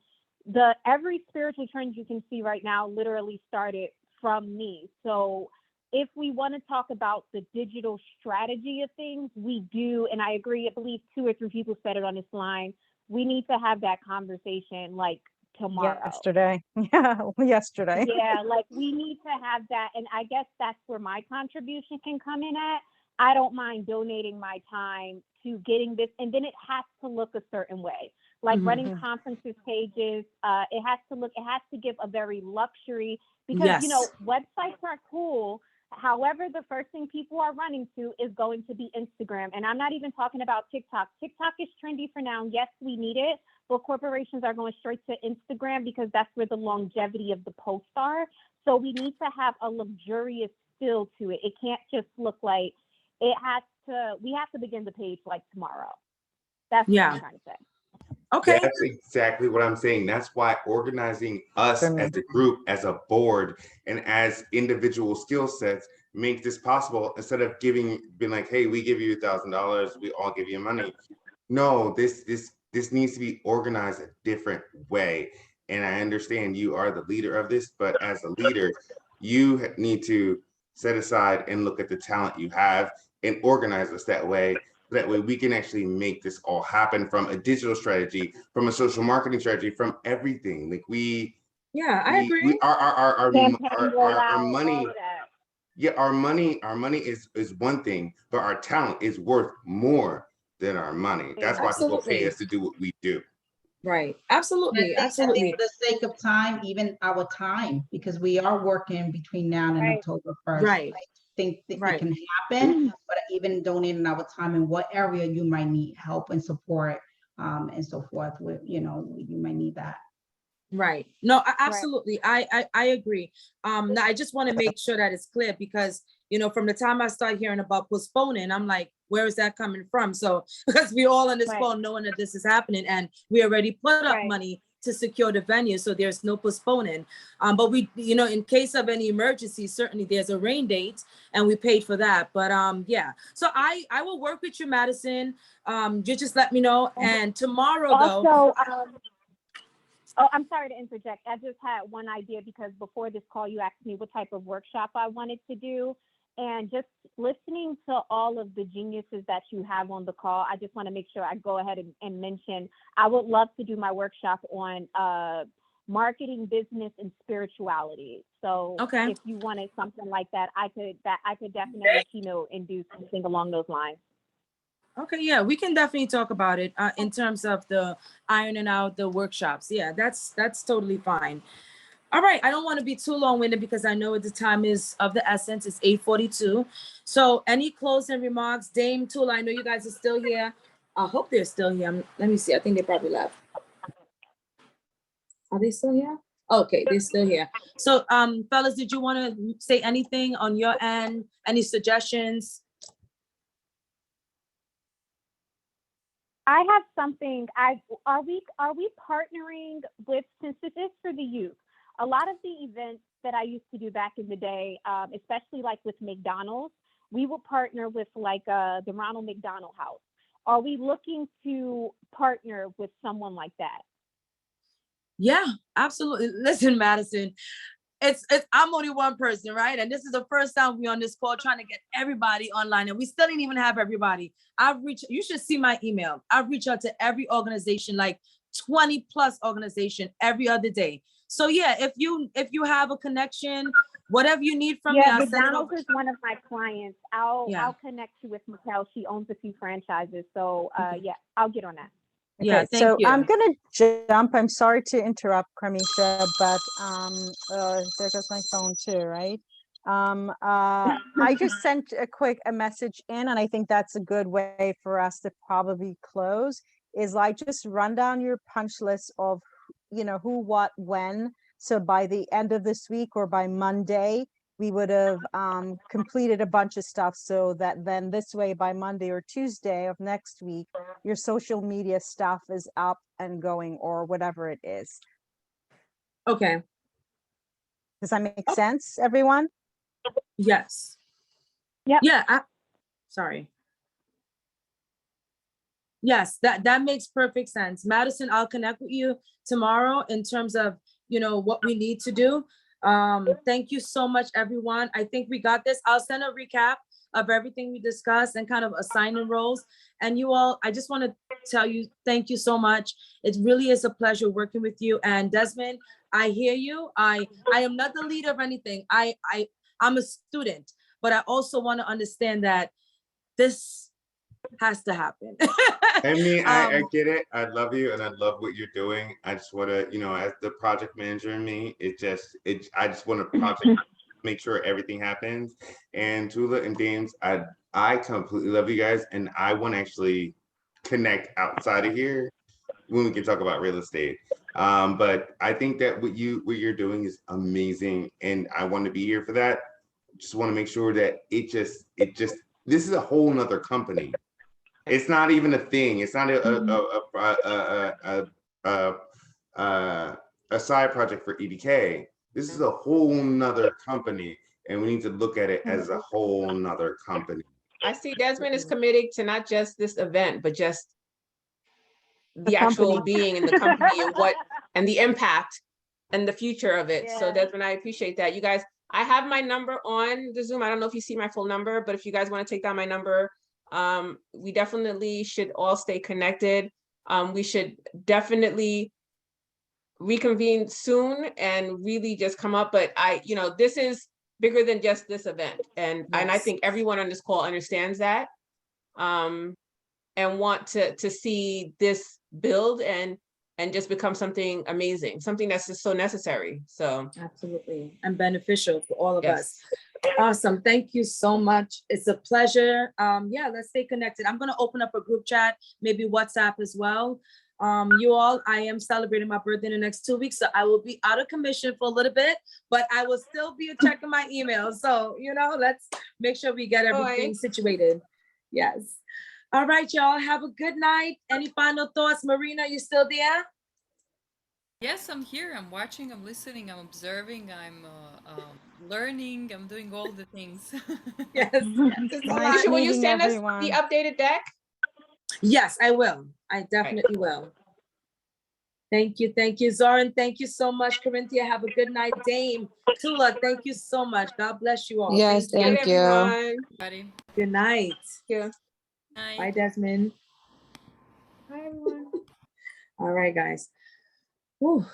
every spiritual trend you can see right now literally started from me. So if we want to talk about the digital strategy of things, we do, and I agree, I believe 2 or 3 people said it on this line, we need to have that conversation like tomorrow. Yesterday. Yeah, yesterday. Yeah, like we need to have that. And I guess that's where my contribution can come in at. I don't mind donating my time to getting this, and then it has to look a certain way. Like running conferences pages, it has to give a very luxury, because you know, websites are cool. However, the first thing people are running to is going to be Instagram. And I'm not even talking about TikTok. TikTok is trendy for now. Yes, we need it, but corporations are going straight to Instagram because that's where the longevity of the posts are. So we need to have a luxurious feel to it. It can't just look like we have to begin the page like tomorrow. That's what I'm trying to say. Okay. That's exactly what I'm saying. That's why organizing us as a group, as a board, and as individual skill sets make this possible, instead of being like, hey, we give you $1,000, we all give you money. No, this needs to be organized a different way. And I understand you are the leader of this, but as a leader, you need to set aside and look at the talent you have and organize us that way. That way we can actually make this all happen, from a digital strategy, from a social marketing strategy, from everything. Like I agree. Our money, yeah, our money is one thing, but our talent is worth more than our money. That's why people pay us to do what we do. Right. Absolutely. I think for the sake of time, even our time, because we are working between now and October 1st. Right. I think that it can happen, but even donating our time in what area you might need help and support, and so forth, with, you know, you might need that. Right. No, absolutely. I agree. Now I just want to make sure that it's clear, because, you know, from the time I start hearing about postponing, I'm like, where is that coming from? So, because we all on this call knowing that this is happening, and we already put up money to secure the venue, so there's no postponing. But we, you know, in case of any emergency, certainly there's a rain date, and we paid for that. But yeah, so I will work with you, Madison. You just let me know. And tomorrow, though. Oh, I'm sorry to interject. I just had one idea, because before this call, you asked me what type of workshop I wanted to do. And just listening to all of the geniuses that you have on the call, I just want to make sure I go ahead and mention, I would love to do my workshop on marketing, business, and spirituality. So if you wanted something like that, I could definitely keynote and do something along those lines. Okay, yeah, we can definitely talk about it in terms of the ironing out the workshops. Yeah, that's totally fine. All right, I don't want to be too long-winded, because I know the time is of the essence. It's 8:42. So any closing remarks? Dame, Tula, I know you guys are still here. I hope they're still here. Let me see. I think they probably left. Are they still here? Okay, they're still here. So fellas, did you want to say anything on your end? Any suggestions? I have something. Are we partnering with, since this is for the youth, a lot of the events that I used to do back in the day, especially like with McDonald's, we would partner with like the Ronald McDonald House. Are we looking to partner with someone like that? Yeah, absolutely. Listen, Madison, it's I'm only one person, right? And this is the first time we're on this call trying to get everybody online, and we still didn't even have everybody. You should see my email. I've reached out to every organization, like 20 plus organization every other day. So yeah, if you have a connection, whatever you need from me, I'll send it over. McDonald's is one of my clients. I'll connect you with Mikkel. She owns a few franchises. So yeah, I'll get on that. Yeah, Okay, so thank you. I'm gonna jump. I'm sorry to interrupt, Kramisha, but there goes my phone too, right? I just sent a message in, and I think that's a good way for us to probably close. Is like, just run down your punch list of, you know, who, what, when. So by the end of this week or by Monday, we would have completed a bunch of stuff, so that then this way by Monday or Tuesday of next week, your social media stuff is up and going, or whatever it is. Okay. Does that make sense, everyone? Yes. Yeah. Yeah. Sorry. Yes, that makes perfect sense. Madison, I'll connect with you tomorrow in terms of, what we need to do. Thank you so much, everyone. I think we got this. I'll send a recap of everything we discussed and kind of assigning roles. And you all, I just want to tell you, thank you so much. It really is a pleasure working with you. And Desmond, I hear you. I am not the leader of anything. I'm a student, but I also want to understand that this has to happen. I mean, I get it. I love you and I love what you're doing. I just want to, as the project manager in me, I just want to make sure everything happens. And Tula and Dames, I completely love you guys. And I want to actually connect outside of here when we can talk about real estate. But I think that what you're doing is amazing. And I want to be here for that. Just want to make sure that this is a whole nother company. It's not even a thing. It's not a side project for EDK. This is a whole nother company, and we need to look at it as a whole nother company. I see Desmond is committed to not just this event, but just the actual company. being in the company and the impact and the future of it. So Yeah. Desmond, I appreciate that. You guys, I have my number on the Zoom. I don't know if you see my full number, but if you guys want to take down my number, we definitely should all stay connected. We should definitely reconvene soon and really just come up. But this is bigger than just this event. And I think everyone on this call understands that, and want to see this build and just become something amazing, something that's just so necessary. So absolutely, and beneficial for all of us. Awesome. Thank you so much. It's a pleasure. Yeah, let's stay connected. I'm going to open up a group chat, maybe WhatsApp as well. You all, I am celebrating my birthday in the next 2 weeks, so I will be out of commission for a little bit, but I will still be checking my emails. So, let's make sure we get everything situated. Yes. All right, y'all. Have a good night. Any final thoughts? Marina, you still there? Yes, I'm here. I'm watching, I'm listening, I'm observing, I'm learning, I'm doing all the things. Yes. Nice Will you meeting send us everyone. the updated deck? Yes, I will. I definitely will. Thank you. Thank you, Zoran. Thank you so much, Corinthia. Have a good night. Dame, Tula, thank you so much. God bless you all. Yes, thank you. Everyone. Good night. Yeah. Bye, Desmond. Hi, everyone. All right, guys. Whew.